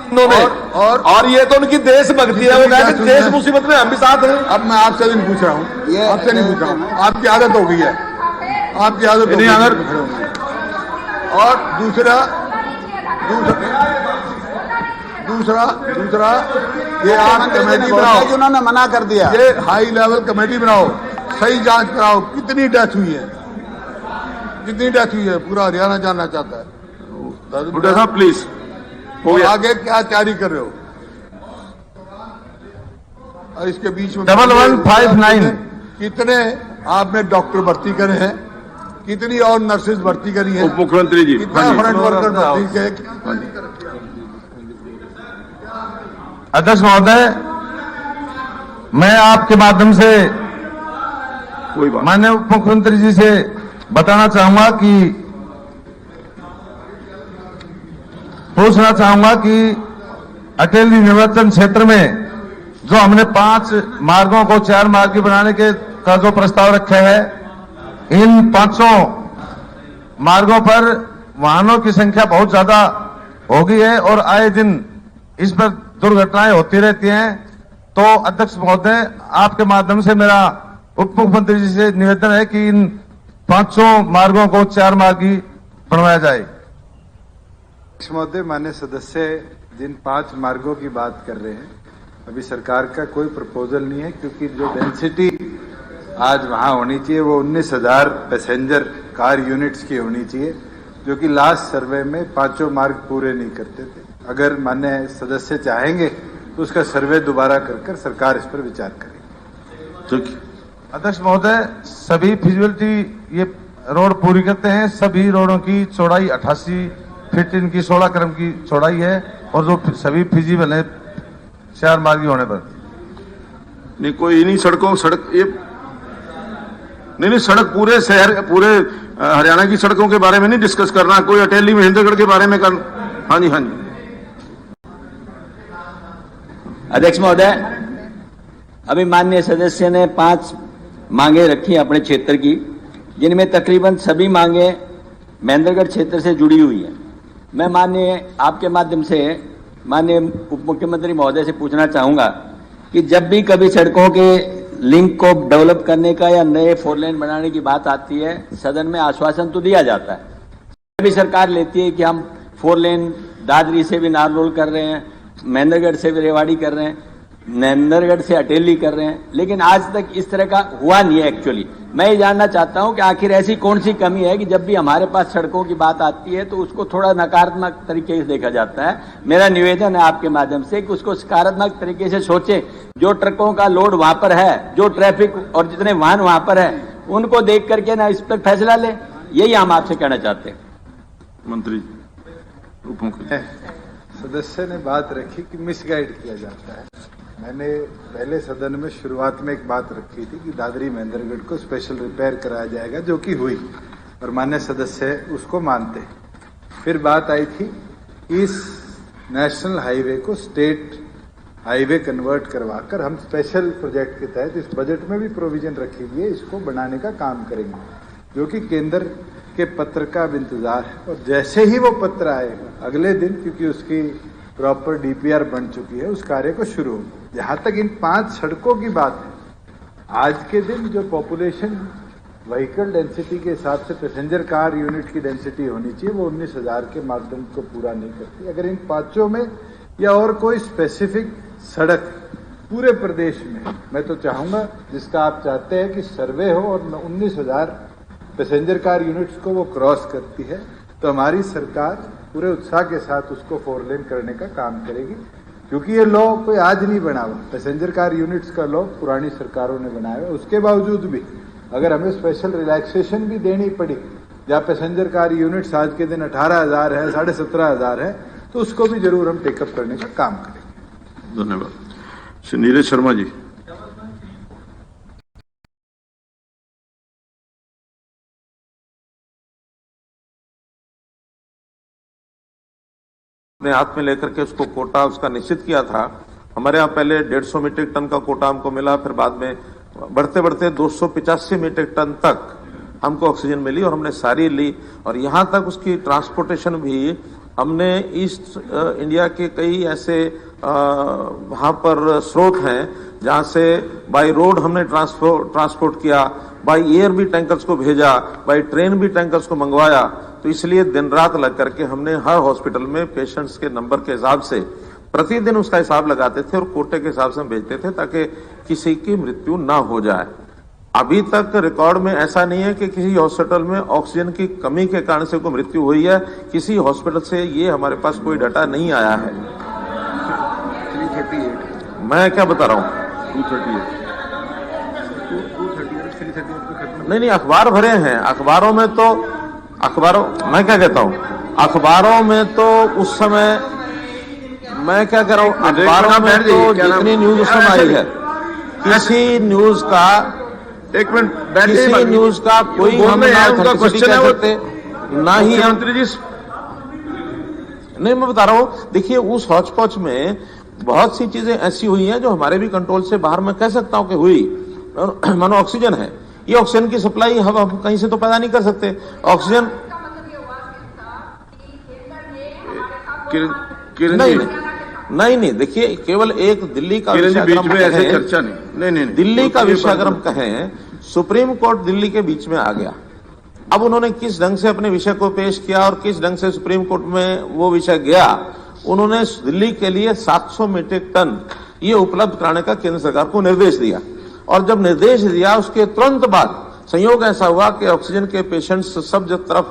इन्होंने और ये तो उनकी देशभक्ति है, वो कहते हैं देश मुसीबत में हम भी साथ हैं। अब मैं आपसे नहीं पूछ रहा हूँ, ये आपसे नहीं पूछ रहा हूँ, आपकी आदत हो गई है, आपकी आदत हो गई नहीं, है। अगर और दूसरा ये आप कमेटी बनाओ, कि उन्होंने मना कर दिया। ये हाई लेवल कमेटी बनाओ, सही जांच कराओ कितनी डेथ हुई है, कितनी डेथ हुई है, पूरा हरियाणा जानना चाहता है। बुड्ढा साहब प्लीज, हो और गया। आगे क्या तैयारी कर रहे हो? और इसके बीच में 1159 कितने आपने डॉक्टर भर्ती करे हैं, कितनी और नर्सेज भर्ती करी हैं, उप मुख्यमंत्री जी, कितना हाँ जी। फ्रंट वर्कर भर्ती किए? अध्यक्ष महोदय, मैं आपके माध्यम से कोई बात माननीय उप मुख्यमंत्री जी से बताना चाहूंगा कि पूछना चाहूंगा कि अटेली निर्वाचन क्षेत्र में जो हमने 5 मार्गों को 4 मार्गी बनाने का जो प्रस्ताव रखा है, इन 5 मार्गों पर वाहनों की संख्या बहुत ज्यादा हो गई है और आए दिन इस पर दुर्घटनाएं होती रहती हैं। तो अध्यक्ष महोदय, आपके माध्यम से मेरा उप मुख्यमंत्री जी से निवेदन है कि इन 5 मार्गों को 4 मार्गी बनवाया जाए। अध्यक्ष महोदय, माननीय सदस्य जिन 5 मार्गों की बात कर रहे हैं, अभी सरकार का कोई प्रपोजल नहीं है, क्योंकि जो डेंसिटी आज वहां होनी चाहिए वो 19,000 पैसेंजर कार यूनिट्स की होनी चाहिए, जो कि लास्ट सर्वे में 5 मार्ग पूरे नहीं करते थे। अगर माननीय सदस्य चाहेंगे तो उसका सर्वे दोबारा कर सरकार इस पर विचार करेगी। ठीक। अध्यक्ष महोदय, सभी फिजिबिलिटी ये रोड पूरी करते हैं, सभी रोडों की चौड़ाई 88 फीट, इनकी 16 क्रम की चौड़ाई है और जो सभी फिजिबल है 4 मार्गी होने पर। नहीं, कोई इन्हीं सड़क ये नहीं, सड़क पूरे शहर, पूरे हरियाणा की सड़कों के बारे में नहीं डिस्कस करना, कोई अटेली महेंद्रगढ़ के बारे में करना। हाँ जी, हाँ जी। अध्यक्ष महोदय, अभी माननीय सदस्य ने 5 मांगे रखी अपने क्षेत्र की, जिनमें तकरीबन सभी मांगे महेंद्रगढ़ क्षेत्र से जुड़ी हुई है। मैं माननीय आपके माध्यम से माननीय उप मुख्यमंत्री महोदय से पूछना चाहूंगा कि जब भी कभी सड़कों के लिंक को डेवलप करने का या नए 4 लेन बनाने की बात आती है, सदन में आश्वासन तो दिया जाता है, भी सरकार लेती है कि हम 4 लेन दादरी से भी नारनौल कर रहे हैं, महेंद्रगढ़ से भी रेवाड़ी कर रहे हैं, महेंद्रगढ़ से अटेली कर रहे हैं, लेकिन आज तक इस तरह का हुआ नहीं है। एक्चुअली मैं ये जानना चाहता हूं कि आखिर ऐसी कौन सी कमी है कि जब भी हमारे पास सड़कों की बात आती है तो उसको थोड़ा नकारात्मक तरीके से देखा जाता है। मेरा निवेदन है आपके माध्यम से कि उसको सकारात्मक तरीके से सोचें। जो ट्रकों का लोड वहां पर है, जो ट्रैफिक और जितने वाहन वहां पर है, उनको देख करके ना इस पर फैसला ले, यही हम आपसे कहना चाहते हैं। मंत्री, उप मुख्यमंत्री, सदस्य ने बात रखी कि मिसगाइड किया जाता है। मैंने पहले सदन में शुरुआत में एक बात रखी थी कि दादरी महेंद्रगढ़ को स्पेशल रिपेयर कराया जाएगा, जो कि हुई और माननीय सदस्य उसको मानते। फिर बात आई थी इस नेशनल हाईवे को स्टेट हाईवे कन्वर्ट करवाकर हम स्पेशल प्रोजेक्ट के तहत इस बजट में भी प्रोविजन रखी हुई है, इसको बनाने का काम करेंगे, जो कि केंद्र के पत्र का अब इंतजार है। और जैसे ही वो पत्र आएगा अगले दिन, क्योंकि उसकी प्रॉपर डीपीआर बन चुकी है, उस कार्य को शुरू हो। जहां तक इन 5 सड़कों की बात है, आज के दिन जो पॉपुलेशन व्हीकल डेंसिटी के हिसाब से पैसेंजर कार यूनिट की डेंसिटी होनी चाहिए, वो 19,000 के मापदंड को पूरा नहीं करती। अगर इन 5 में या और कोई स्पेसिफिक सड़क पूरे प्रदेश में, मैं तो चाहूंगा जिसका आप चाहते हैं कि सर्वे हो और 19,000 पैसेंजर कार यूनिट्स को वो क्रॉस करती है, तो हमारी सरकार पूरे उत्साह के साथ उसको 4 लेन करने का काम करेगी। क्योंकि ये लॉ कोई आज नहीं बना हुआ, पैसेंजर कार यूनिट्स का लॉ पुरानी सरकारों ने बनाया हुआ। उसके बावजूद भी अगर हमें स्पेशल रिलैक्सेशन भी देनी पड़ी, जहाँ पैसेंजर कार यूनिट्स आज के दिन 18,000 है, 17,500 है, तो उसको भी जरूर हम टेकअप करने का काम करेंगे। धन्यवाद। श्री नीरज शर्मा जी। अपने हाथ में लेकर के उसको कोटा उसका निश्चित किया था हमारे यहाँ पहले 150 मीट्रिक टन का कोटा हमको मिला, फिर बाद में बढ़ते बढ़ते 285 मीट्रिक टन तक हमको ऑक्सीजन मिली और हमने सारी ली। और यहाँ तक उसकी ट्रांसपोर्टेशन भी हमने ईस्ट इंडिया के कई ऐसे वहाँ पर स्रोत हैं जहाँ से बाय रोड हमने ट्रांसपोर्ट किया, बाय एयर भी टैंकर्स को भेजा, बाय ट्रेन भी टैंकर्स को मंगवाया। तो इसलिए दिन रात लग करके हमने हर हॉस्पिटल में पेशेंट्स के नंबर के हिसाब से प्रतिदिन उसका हिसाब लगाते थे और कोटे के हिसाब से हम भेजते थे ताकि किसी की मृत्यु ना हो जाए। अभी तक रिकॉर्ड में ऐसा नहीं है कि किसी हॉस्पिटल में ऑक्सीजन की कमी के कारण से कोई मृत्यु हुई है। किसी हॉस्पिटल से ये हमारे पास कोई डाटा नहीं आया है। 338 मैं क्या बता रहा हूँ, 338 नहीं अखबार भरे हैं, अखबारों में तो मैं क्या कहता हूँ, अखबारों में तो उस समय मैं क्या कह रहा हूँ, अखबारों में तो जितनी न्यूज उस समय आई है, किसी न्यूज का एक मिनट किसी न्यूज का कोई हम उनका क्वेश्चन है सकते ना ही हम, मंत्री जी। नहीं मैं बता रहा हूँ, देखिए उस हौच पौच में बहुत सी चीजें ऐसी हुई हैं जो हमारे भी कंट्रोल से बाहर मैं कह सकता हूँ कि हुई। मानो ऑक्सीजन है, ये ऑक्सीजन की सप्लाई हम कहीं से तो पैदा नहीं कर सकते। ऑक्सीजन नहीं देखिए, केवल एक दिल्ली का विषय अगर हम कहें, चर्चा नहीं, दिल्ली का विषय अगर हम कहें, सुप्रीम कोर्ट दिल्ली के बीच में आ गया। अब उन्होंने किस ढंग से अपने विषय को पेश किया और किस ढंग से सुप्रीम कोर्ट में वो विषय गया, उन्होंने दिल्ली के लिए 700 मीट्रिक टन ये उपलब्ध कराने का केंद्र सरकार को निर्देश दिया। और जब निर्देश दिया उसके तुरंत बाद संयोग ऐसा हुआ कि ऑक्सीजन के पेशेंट्स सब तरफ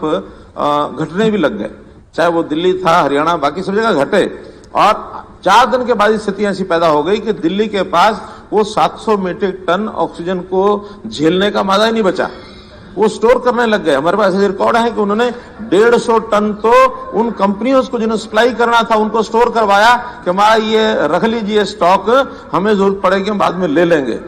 घटने भी लग गए, चाहे वो दिल्ली था, हरियाणा, बाकी सब जगह घटे। और 4 दिन के बाद स्थिति ऐसी पैदा हो गई कि दिल्ली के पास वो 700 मीट्रिक टन ऑक्सीजन को झेलने का मादा ही नहीं बचा, वो स्टोर करने लग गए। हमारे पास ऐसे रिकॉर्ड है कि उन्होंने 150 टन तो उन कंपनियों को जिन्हें सप्लाई करना था उनको स्टोर करवाया कि हमारा ये रख लीजिए स्टॉक, हमें जरूरत पड़ेगी हम बाद में ले लेंगे।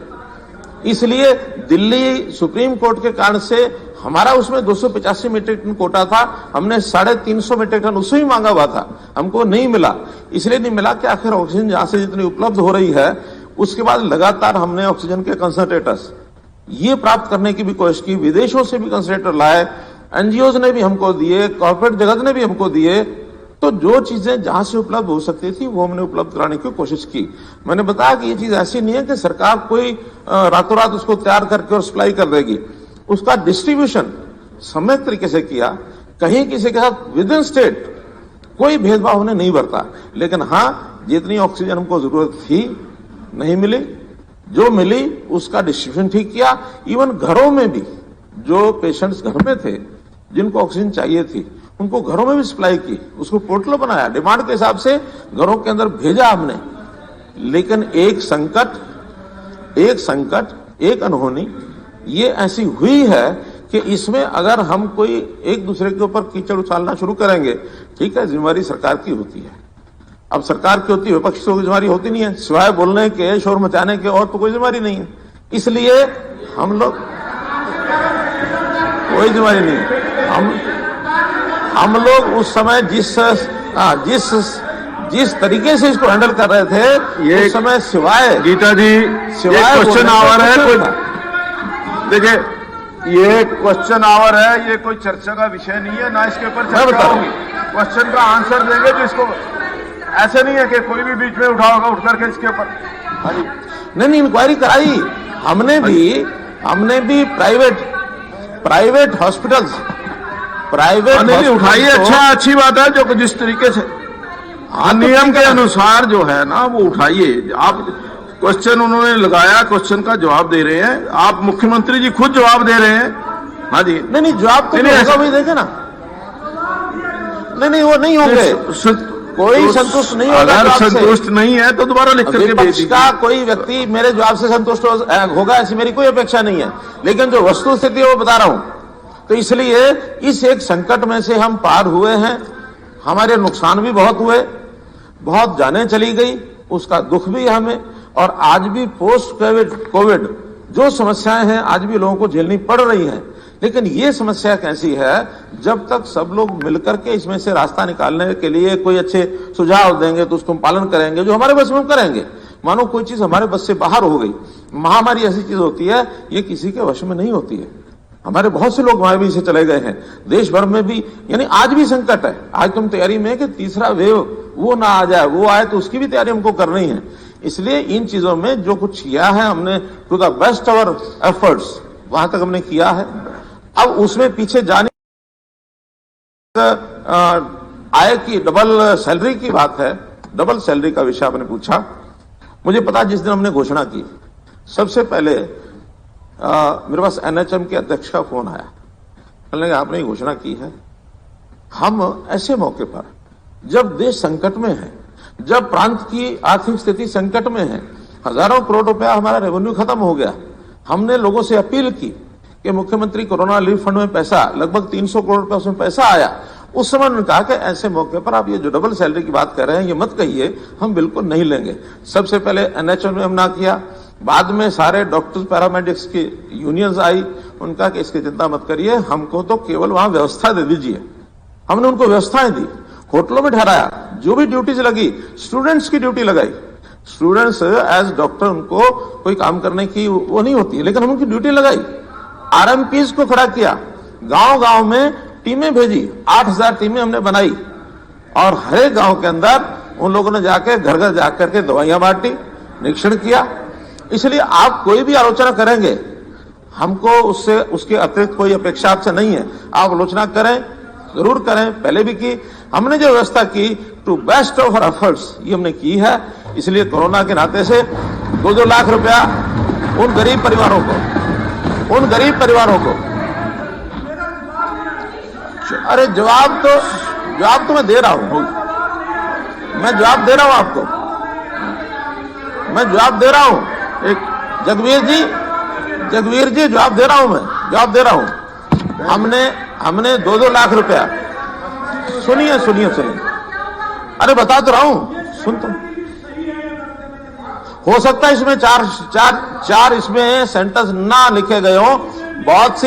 इसलिए दिल्ली सुप्रीम कोर्ट के कारण से हमारा उसमें 285 मीट्रिक टन कोटा था, हमने 350 मीट्रिक टन उससे ही मांगा हुआ था, हमको नहीं मिला। इसलिए नहीं मिला कि आखिर ऑक्सीजन जहां से जितनी उपलब्ध हो रही है, उसके बाद लगातार हमने ऑक्सीजन के कंसंट्रेटर्स ये प्राप्त करने की भी कोशिश की, विदेशों से भी कंसंट्रेटर लाए, एनजीओ ने भी हमको दिए, कॉर्पोरेट जगत ने भी हमको दिए। तो जो चीजें जहां से उपलब्ध हो सकती थी वो हमने उपलब्ध कराने की कोशिश की। मैंने बताया कि ये चीज ऐसी नहीं है कि सरकार कोई रातों रात उसको तैयार करके और सप्लाई कर देगी। उसका डिस्ट्रीब्यूशन समय तरीके से किया, कहीं किसी के साथ विद इन स्टेट कोई भेदभाव उन्हें नहीं बरता। लेकिन हाँ, जितनी ऑक्सीजन हमको जरूरत थी नहीं मिली, जो मिली उसका डिस्ट्रीब्यूशन ठीक किया। इवन घरों में भी जो पेशेंट्स घर में थे जिनको ऑक्सीजन चाहिए थी उनको घरों में भी सप्लाई की, उसको पोर्टल बनाया, डिमांड के हिसाब से घरों के अंदर भेजा हमने। लेकिन एक संकट एक अनहोनी ये ऐसी हुई है कि इसमें अगर हम कोई एक दूसरे के ऊपर कीचड़ उछालना शुरू करेंगे, ठीक है, जिम्मेवारी सरकार की होती है। अब सरकार की होती है, विपक्ष की जिम्मेवारी होती नहीं है, सिवाय बोलने के, शोर मचाने के और तो कोई जिम्मेवारी नहीं है। इसलिए हम लोग कोई जिम्मेवारी नहीं है। हम लोग उस समय जिस तरीके से इसको हैंडल कर रहे थे, ये उस समय सिवाय गीता जी क्वेश्चन आवर है कोई, देखिए ये क्वेश्चन आवर है, ये कोई चर्चा का विषय नहीं है, ना इसके ऊपर चर्चा होगी। क्वेश्चन का आंसर देंगे जो इसको, ऐसे नहीं है कि कोई भी बीच में उठा होगा उठ करके इसके ऊपर। नहीं इंक्वायरी कराई हमने भी प्राइवेट हॉस्पिटल्स उठाइए, अच्छी बात है। जो जिस तरीके से नियम के अनुसार जो है ना वो उठाइए। आप क्वेश्चन उन्होंने लगाया, क्वेश्चन का जवाब दे रहे हैं, आप मुख्यमंत्री जी खुद जवाब दे रहे हैं। हाँ जी, नहीं जवाब तो होगा, वही देखे ना। नहीं वो नहीं होंगे, कोई संतुष्ट नहीं होगा। अगर संतुष्ट नहीं है तो दोबारा लिख करके भेज दीजिए। का कोई व्यक्ति मेरे जवाब से संतुष्ट होगा ऐसी मेरी कोई अपेक्षा नहीं है, लेकिन जो वस्तु स्थिति है वो बता रहा हूं। तो इसलिए इस एक संकट में से हम पार हुए हैं। हमारे नुकसान भी बहुत हुए, बहुत जानें चली गई, उसका दुख भी हमें। और आज भी पोस्ट कोविड जो समस्याएं हैं आज भी लोगों को झेलनी पड़ रही हैं। लेकिन ये समस्या कैसी है, जब तक सब लोग मिलकर के इसमें से रास्ता निकालने के लिए कोई अच्छे सुझाव देंगे तो उसको हम पालन करेंगे, जो हमारे बस में हम करेंगे। मानो कोई चीज हमारे बस से बाहर हो गई। महामारी ऐसी चीज होती है, ये किसी के वश में नहीं होती है। हमारे बहुत से लोग महामारी से चले गए हैं, देश भर में भी, यानी आज भी संकट है। आज तुम तैयारी में कि तीसरा वेव वो ना आ जाए, वो आए तो उसकी भी तैयारी हमको करनी है। इसलिए इन चीजों में जो कुछ किया है हमने, to the best our efforts, वहां तक हमने किया है। अब उसमें पीछे जाने आय की डबल सैलरी की बात है, डबल सैलरी का विषय आपने पूछा। मुझे पता जिस दिन हमने घोषणा की, सबसे पहले मेरे पास एनएचएम के अध्यक्ष का फोन आया, कहने लगे आपने घोषणा की है। हम ऐसे मौके पर, जब देश संकट में है, जब प्रांत की आर्थिक स्थिति संकट में है, हजारों करोड़ रुपया हमारा रेवेन्यू खत्म हो गया, हमने लोगों से अपील की कि मुख्यमंत्री कोरोना रिलीफ फंड में पैसा, लगभग 300 करोड़ रुपया उसमें पैसा आया। उस समय उन्होंने कहा कि ऐसे मौके पर आप ये जो डबल सैलरी की बात कर रहे हैं, ये मत कहिए, हम बिल्कुल नहीं लेंगे। सबसे पहले एनएचएम में हम ना किया, बाद में सारे डॉक्टर्स पैरामेडिक्स की यूनियंस आई, उनका कि इसकी चिंता मत करिए, हमको तो केवल वहां व्यवस्था दे दीजिए। हमने उनको व्यवस्थाएं दी, होटलों में ठहराया, जो भी ड्यूटीज लगी, स्टूडेंट्स की ड्यूटी लगाई। स्टूडेंट्स एज डॉक्टर, उनको कोई काम करने की वो नहीं होती, लेकिन हम उनकी ड्यूटी लगाई। आरएमपीज को खड़ा किया, गांव गांव में टीमें भेजी, 8000 टीमें हमने बनाई और हर एक गांव के अंदर उन लोगों ने जाके घर घर जाकर के दवाइयां बांटी, निरीक्षण किया। इसलिए आप कोई भी आलोचना करेंगे, हमको उससे, उसके अतिरिक्त कोई अपेक्षा आपसे नहीं है। आप आलोचना करें, जरूर करें, पहले भी की। हमने जो व्यवस्था की, to best of our efforts, ये हमने की है। इसलिए कोरोना के नाते से 2-2 लाख रुपया उन गरीब परिवारों को, अरे जवाब तो मैं दे रहा हूं, मैं जवाब दे रहा हूं आपको, मैं जवाब दे रहा हूं। एक जगवीर जी जवाब दे रहा हूं, मैं जवाब दे रहा हूं। हमने 2-2 लाख रुपया, सुनिए, अरे बता तो रहा हूं, सुन तो। हो सकता है इसमें चार इसमें सेंटेंस ना लिखे गए हो। बहुत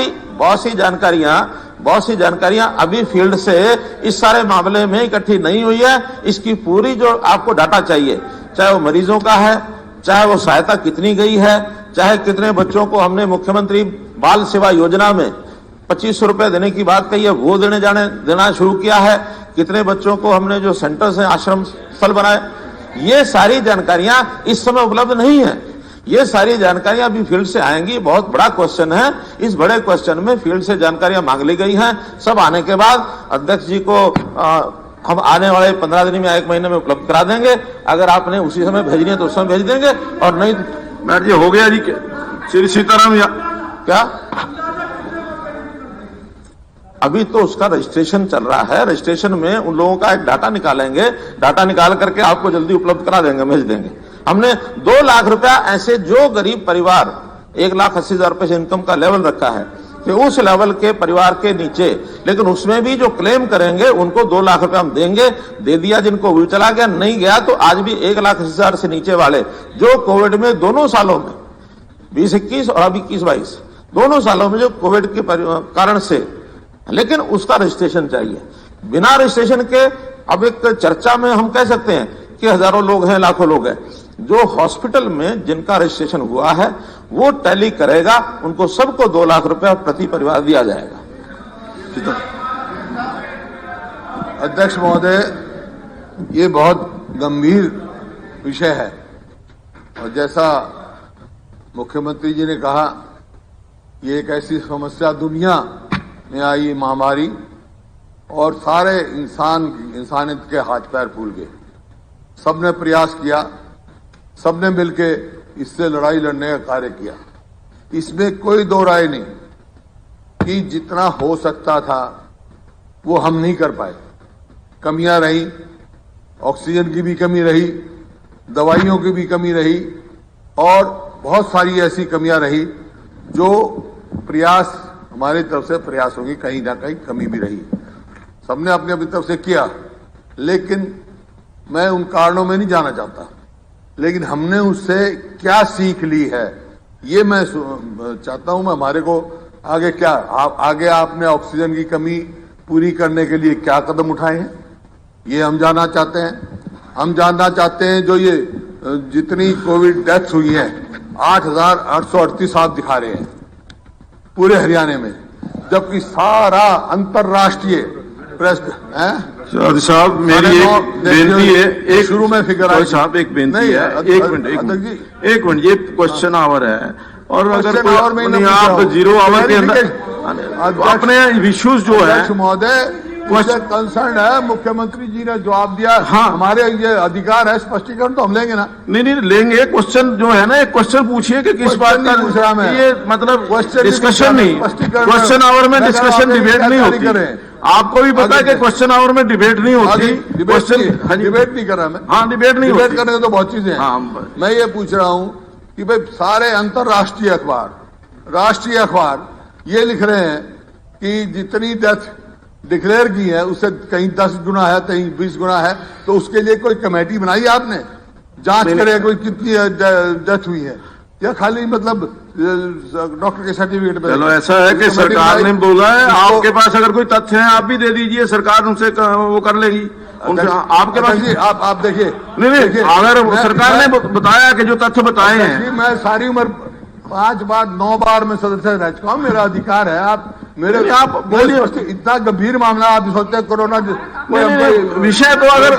सी जानकारियां अभी फील्ड से इस सारे मामले में इकट्ठी नहीं हुई है। इसकी पूरी जो आपको डाटा चाहिए, चाहे वो मरीजों का है, चाहे वो सहायता कितनी गई है, चाहे कितने बच्चों को हमने मुख्यमंत्री बाल सेवा योजना में 2500 रुपए देने की बात कही है, वो देना शुरू किया है, कितने बच्चों को हमने जो सेंटर्स हैं, आश्रम स्थल बनाए, ये सारी जानकारियां इस समय उपलब्ध नहीं है। ये सारी जानकारियां अभी फील्ड से आएंगी। बहुत बड़ा क्वेश्चन है, इस बड़े क्वेश्चन में फील्ड से जानकारियां मांग ली गई हैं। सब आने के बाद अध्यक्ष जी को हम आने वाले 15 दिन में, 1 महीने में उपलब्ध करा देंगे। अगर आपने उसी समय भेजनी है तो उस समय भेज देंगे, और नहीं तो मैडम जी हो गया जी, श्री सीताराम या क्या, अभी तो उसका रजिस्ट्रेशन चल रहा है। रजिस्ट्रेशन में उन लोगों का एक डाटा निकालेंगे, डाटा निकाल करके आपको जल्दी उपलब्ध करा देंगे, भेज देंगे। हमने 2 लाख रुपया ऐसे जो गरीब परिवार 1,80,000 रुपए से इनकम का लेवल रखा है, कि उस लेवल के परिवार के नीचे, लेकिन उसमें भी जो क्लेम करेंगे उनको 2 लाख रुपया हम देंगे। दे दिया, जिनको भी चला गया, नहीं गया तो आज भी 1,80,000 से नीचे वाले जो कोविड में दोनों सालों में 2021 और अभी 21-22 दोनों सालों में जो कोविड के कारण से, लेकिन उसका रजिस्ट्रेशन चाहिए। बिना रजिस्ट्रेशन के अब एक चर्चा में हम कह सकते हैं कि हजारों लोग हैं, लाखों लोग हैं। जो हॉस्पिटल में जिनका रजिस्ट्रेशन हुआ है वो टैली करेगा, उनको सबको 2 लाख रुपया प्रति परिवार दिया जाएगा। अध्यक्ष महोदय, ये बहुत गंभीर विषय है, और जैसा मुख्यमंत्री जी ने कहा, ये एक ऐसी समस्या दुनिया में आई महामारी, और सारे इंसानियत के हाथ पैर फूल गए। सबने प्रयास किया, सबने मिलके इससे लड़ाई लड़ने का कार्य किया। इसमें कोई दो राय नहीं कि जितना हो सकता था वो हम नहीं कर पाए। कमियां रही, ऑक्सीजन की भी कमी रही, दवाइयों की भी कमी रही, और बहुत सारी ऐसी कमियां रही जो प्रयास, हमारी तरफ से प्रयासों की कहीं ना कहीं कमी भी रही। सबने अपनी अपनी तरफ से किया, लेकिन मैं उन कारणों में नहीं जाना चाहता। लेकिन हमने उससे क्या सीख ली है ये मैं चाहता हूं। मैं हमारे को आगे आपने ऑक्सीजन की कमी पूरी करने के लिए क्या कदम उठाए हैं, ये हम जानना चाहते हैं। हम जानना चाहते हैं जो ये जितनी कोविड डेथ हुई है 8,838 आप दिखा रहे हैं पूरे हरियाणा में, जबकि सारा अंतरराष्ट्रीय प्रेस है। साहब मेरी एक बेनती है, एक शुरू में फिगर आई साहब एक बेनती नहीं, है, एक मिनट ये क्वेश्चन आवर है और अगर क्वेश्चन आवर में कोई आप 0 आवर के अंदर अपने इश्यूज जो है अध्यक्ष महोदय कंसर्न है, मुख्यमंत्री जी ने जवाब दिया। हाँ। हमारे ये अधिकार है, स्पष्टीकरण तो हम लेंगे ना। नहीं लेंगे। क्वेश्चन जो है ना, एक क्वेश्चन पूछिए कि किस बात का पूछ रहा मैं, ये मतलब क्वेश्चन डिस्कशन नहीं, क्वेश्चन आवर में डिस्कशन डिबेट नहीं होती। आपको भी पता है कि क्वेश्चन आवर में डिबेट नहीं होती। क्वेश्चन डिबेट नहीं कर रहा मैं। हाँ, डिबेट नहीं डिबेट होती। करने तो बहुत चीजें हैं। हाँ, मैं ये पूछ रहा हूं कि भाई सारे अंतरराष्ट्रीय अखबार, राष्ट्रीय अखबार ये लिख रहे हैं कि जितनी डेथ डिक्लेयर की है उससे कहीं 10 गुना है, कहीं 20 गुना है, तो उसके लिए कोई कमेटी बनाई आपने, जांच करे कोई कितनी डेथ हुई है, या खाली मतलब डॉक्टर के सर्टिफिकेट पे? चलो ऐसा है कि सरकार ने बोला है, आपके पास अगर कोई तथ्य है आप भी दे दीजिए, सरकार उनसे वो कर लेगी। आपके पास आप देखिए, नहीं अगर सरकार ने बताया कि जो तथ्य बताए हैं, मैं सारी उम्र 5 बार 9 बार में सदस्य रह चुका हूं, मेरा अधिकार है। आप मेरे आप बोलिए, इतना गंभीर मामला आप सोचते हैं कोरोना विषय तो अगर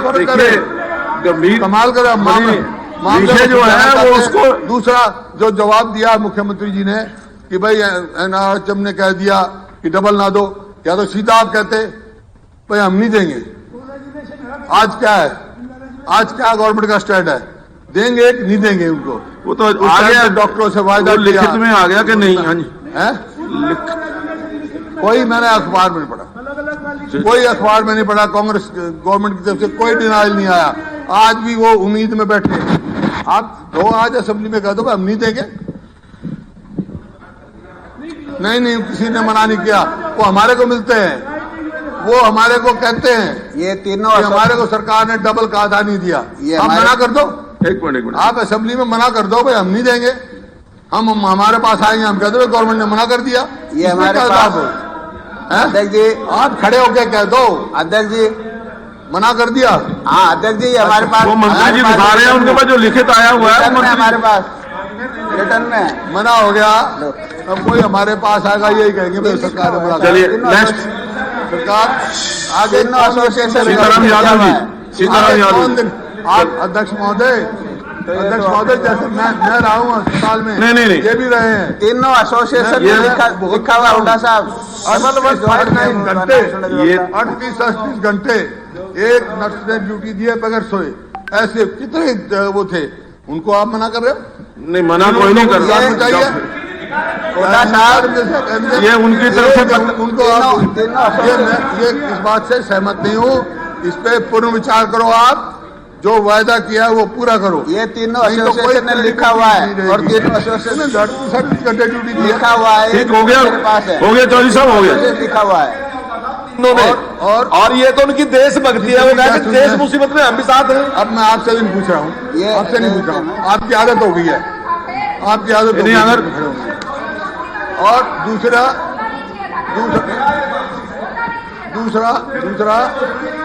गंभीर कमाल कर विषय जो है वो उसको दूसरा जो जवाब दिया मुख्यमंत्री जी ने कि भाई एनआरएचएम ने कह दिया कि डबल ना दो, या तो सीधा आप कहते भाई हम नहीं देंगे। आज क्या है, आज क्या गवर्नमेंट का स्टैंड है, देंगे कि नहीं देंगे उनको? वो तो आ गया, डॉक्टरों से वायदा लिखित में आ गया कि नहीं? हाँ जी है, कोई मैंने अखबार में नहीं पढ़ा, कोई अखबार में नहीं पढ़ा, कांग्रेस गवर्नमेंट की तरफ से कोई डिनाइल नहीं आया। आज भी वो उम्मीद में बैठे। आप दो आज असेंबली में कह दो हम नहीं देंगे। नहीं किसी ने मना नहीं किया, वो हमारे को मिलते हैं, वो हमारे को कहते हैं ये तीनों हमारे को सरकार ने डबल का आधा नहीं दिया। आप मना कर दो, एक मिनट आप असेंबली में मना कर दो भाई हम नहीं देंगे, हम हमारे पास आएंगे, हम कह दो गवर्नमेंट ने मना कर दिया। ये हमारे पास अध्यक्ष जी, आप खड़े होके कह दो अध्यक्ष जी मना कर दिया। हाँ अध्यक्ष जी, हमारे पास वो मंत्री जी दिखा रहे हैं, उनके पास जो लिखित आया हुआ है हमारे पास रिटर्न में मना हो गया। अब कोई हमारे पास आएगा यही कहेंगे भाई सरकार ने मना। चलिए नेक्स्ट, सरकार आगे एसोसिएशन सीताराम यादव जी, सीताराम यादव। आप अध्यक्ष महोदय जैसे मैं रहा हूँ अस्पताल में, नहीं ये भी रहे हैं तीनों एसोसिएशन में लिखा हुआ हुडा साहब। 38 घंटे ये 38 घंटे एक नर्स ने ड्यूटी दी है बगैर सोए। ऐसे कितने वो थे, उनको आप मना कर रहे हो? नहीं, मना कोई नहीं कर रहा। ये उनकी तरफ से उनको ये इस बात से सहमत नहीं हूँ। इस पे पुनर्विचार करो, आप जो वायदा किया है वो पूरा करो। ये तीनों एसोसिएशन ने लिखा हुआ है और तीनों एसोसिएशन 38 घंटे ड्यूटी दी लिखा हुआ है। ठीक हो गया, मेरे पास है, हो गया चौधरी साहब, हो गया। लिखा हुआ है और ये तो उनकी देशभक्ति है, वो कहते हैं देश मुसीबत में हम भी साथ हैं। अब मैं आपसे नहीं पूछ रहा हूँ, आपसे नहीं पूछ रहा हूँ, आपकी आदत हो गई है, आपकी आदत नहीं। अगर और दूसरा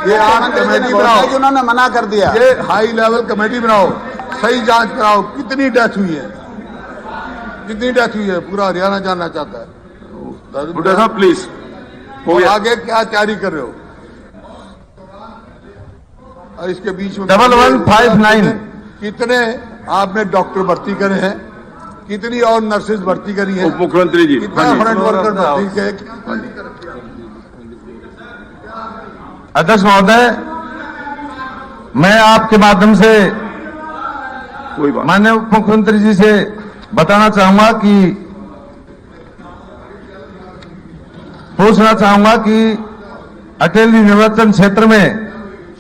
ये आप कमेटी बनाओ, उन्होंने मना कर दिया। ये हाई लेवल कमेटी बनाओ, सही जांच कराओ कितनी डेथ हुई है, कितनी डेथ हुई है, पूरा हरियाणा जानना चाहता है। बुड्ढा साहब प्लीज, और आगे क्या तैयारी कर रहे हो? और इसके बीच में 1159 कितने आपने डॉक्टर भर्ती करे हैं, कितनी और नर्सेज भर्ती करी हैं? उप मुख्यमंत्री जी, कितना फ्रंट वर्कर भर्ती किए? अध्यक्ष महोदय, मैं आपके माध्यम से कोई बात माननीय उप मुख्यमंत्री जी से बताना चाहूंगा कि पूछना चाहूंगा कि अटेली निर्वाचन क्षेत्र में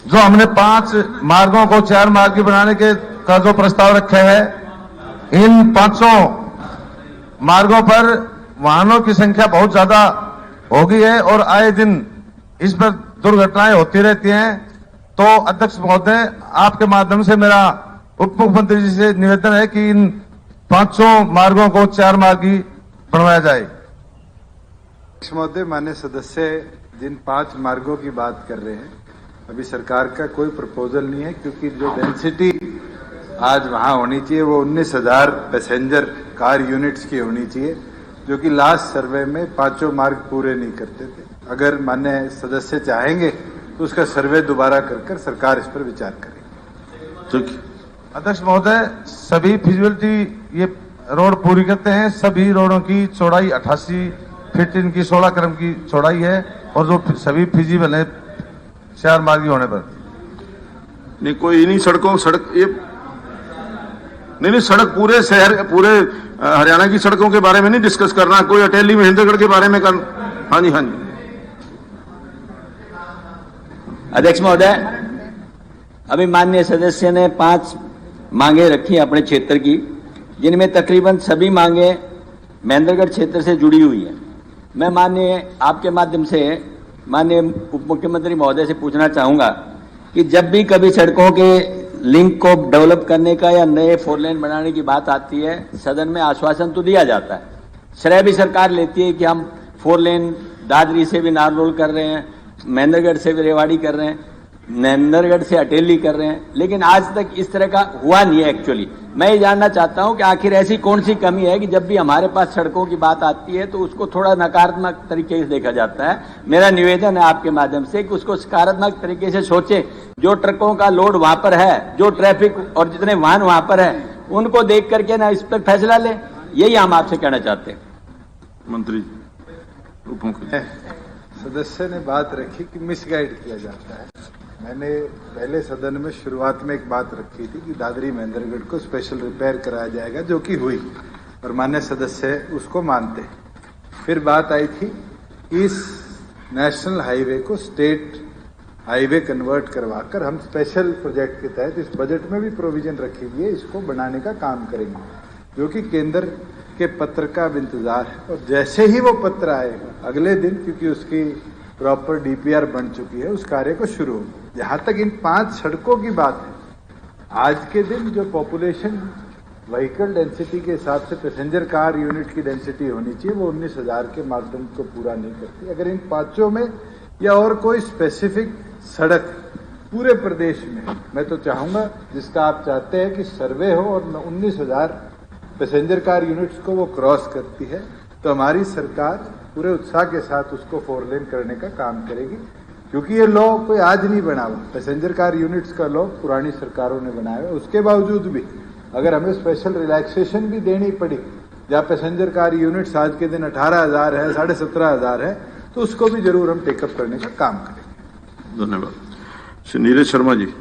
जो हमने 5 मार्गों को 4 मार्गी बनाने का जो प्रस्ताव रखा है, इन 5 मार्गों पर वाहनों की संख्या बहुत ज्यादा हो गई है और आए दिन इस पर दुर्घटनाएं होती रहती हैं। तो अध्यक्ष महोदय, आपके माध्यम से मेरा उप मुख्यमंत्री जी से निवेदन है कि इन 5 मार्गों को 4 मार्गी बनवाया जाए। अध्यक्ष महोदय, माननीय सदस्य जिन 5 मार्गों की बात कर रहे हैं, अभी सरकार का कोई प्रपोजल नहीं है, क्योंकि जो डेंसिटी आज वहां होनी चाहिए वो 19,000 पैसेंजर कार यूनिट्स की होनी चाहिए, जो कि लास्ट सर्वे में 5 मार्ग पूरे नहीं करते थे। अगर माननीय सदस्य चाहेंगे तो उसका सर्वे दोबारा कर सरकार इस पर विचार करेगी। ठीक। अध्यक्ष महोदय, सभी फिजिबिलिटी ये रोड पूरी करते हैं। सभी रोडों की चौड़ाई 88 फीट, इनकी 16 क्रम की चौड़ाई है और जो सभी फिजिबल है 4 मार्गी होने पर। नहीं, कोई इन्हीं सड़क ये नहीं सड़क पूरे शहर पूरे हरियाणा की सड़कों के बारे में नहीं डिस्कस करना, कोई अटेली महेंद्रगढ़ के बारे में कर। हाँ जी, हाँ जी। अध्यक्ष महोदय, अभी माननीय सदस्य ने 5 मांगे रखी अपने क्षेत्र की, जिनमें तकरीबन सभी मांगे महेंद्रगढ़ क्षेत्र से जुड़ी हुई है। मैं माननीय आपके माध्यम से माननीय उप मुख्यमंत्री महोदय से पूछना चाहूंगा कि जब भी कभी सड़कों के लिंक को डेवलप करने का या नए 4 लेन बनाने की बात आती है, सदन में आश्वासन तो दिया जाता है, श्रेय भी सरकार लेती है कि हम 4 लेन दादरी से भी नारनौल कर रहे हैं, महेंद्रगढ़ से भी रेवाड़ी कर रहे हैं, महेंद्रगढ़ से अटेली कर रहे हैं, लेकिन आज तक इस तरह का हुआ नहीं है। एक्चुअली मैं ये जानना चाहता हूं कि आखिर ऐसी कौन सी कमी है कि जब भी हमारे पास सड़कों की बात आती है तो उसको थोड़ा नकारात्मक तरीके से देखा जाता है। मेरा निवेदन है आपके माध्यम से कि उसको सकारात्मक तरीके से सोचे। जो ट्रकों का लोड वहां पर है, जो ट्रैफिक और जितने वाहन वहां पर है, उनको देख करके ना इस पर फैसला ले, यही हम आपसे कहना चाहते हैं। मंत्री सदस्य ने बात रखी कि मिसगाइड किया जाता है। मैंने पहले सदन में शुरुआत में एक बात रखी थी कि दादरी महेंद्रगढ़ को स्पेशल रिपेयर कराया जाएगा, जो कि हुई और माननीय सदस्य उसको मानते। फिर बात आई थी इस नेशनल हाईवे को स्टेट हाईवे कन्वर्ट करवाकर हम स्पेशल प्रोजेक्ट के तहत इस बजट में भी प्रोविजन रखी गई है, इसको बनाने का काम करेंगे, जो कि केंद्र के पत्र का अब इंतजार है। और जैसे ही वो पत्र आएगा अगले दिन, क्योंकि उसकी प्रॉपर डीपीआर बन चुकी है, उस कार्य को शुरू होगा। जहां तक इन 5 सड़कों की बात है, आज के दिन जो पॉपुलेशन व्हीकल डेंसिटी के हिसाब से पैसेंजर कार यूनिट की डेंसिटी होनी चाहिए, वो 19,000 के मापदंड को पूरा नहीं करती। अगर इन 5 में या और कोई स्पेसिफिक सड़क पूरे प्रदेश में, मैं तो चाहूंगा जिसका आप चाहते हैं कि सर्वे हो और 19,000 पैसेंजर कार यूनिट्स को वो क्रॉस करती है, तो हमारी सरकार पूरे उत्साह के साथ उसको 4 लेन करने का काम करेगी। क्योंकि ये लॉ कोई आज नहीं बना हुआ, पैसेंजर कार यूनिट्स का लॉ पुरानी सरकारों ने बनाया है। उसके बावजूद भी अगर हमें स्पेशल रिलैक्सेशन भी देनी पड़ी, जहाँ पैसेंजर कार यूनिट्स आज के दिन 18,000 है, 17,500 है, तो उसको भी जरूर हम टेकअप करने का काम करेंगे। धन्यवाद। श्री नीरज शर्मा जी।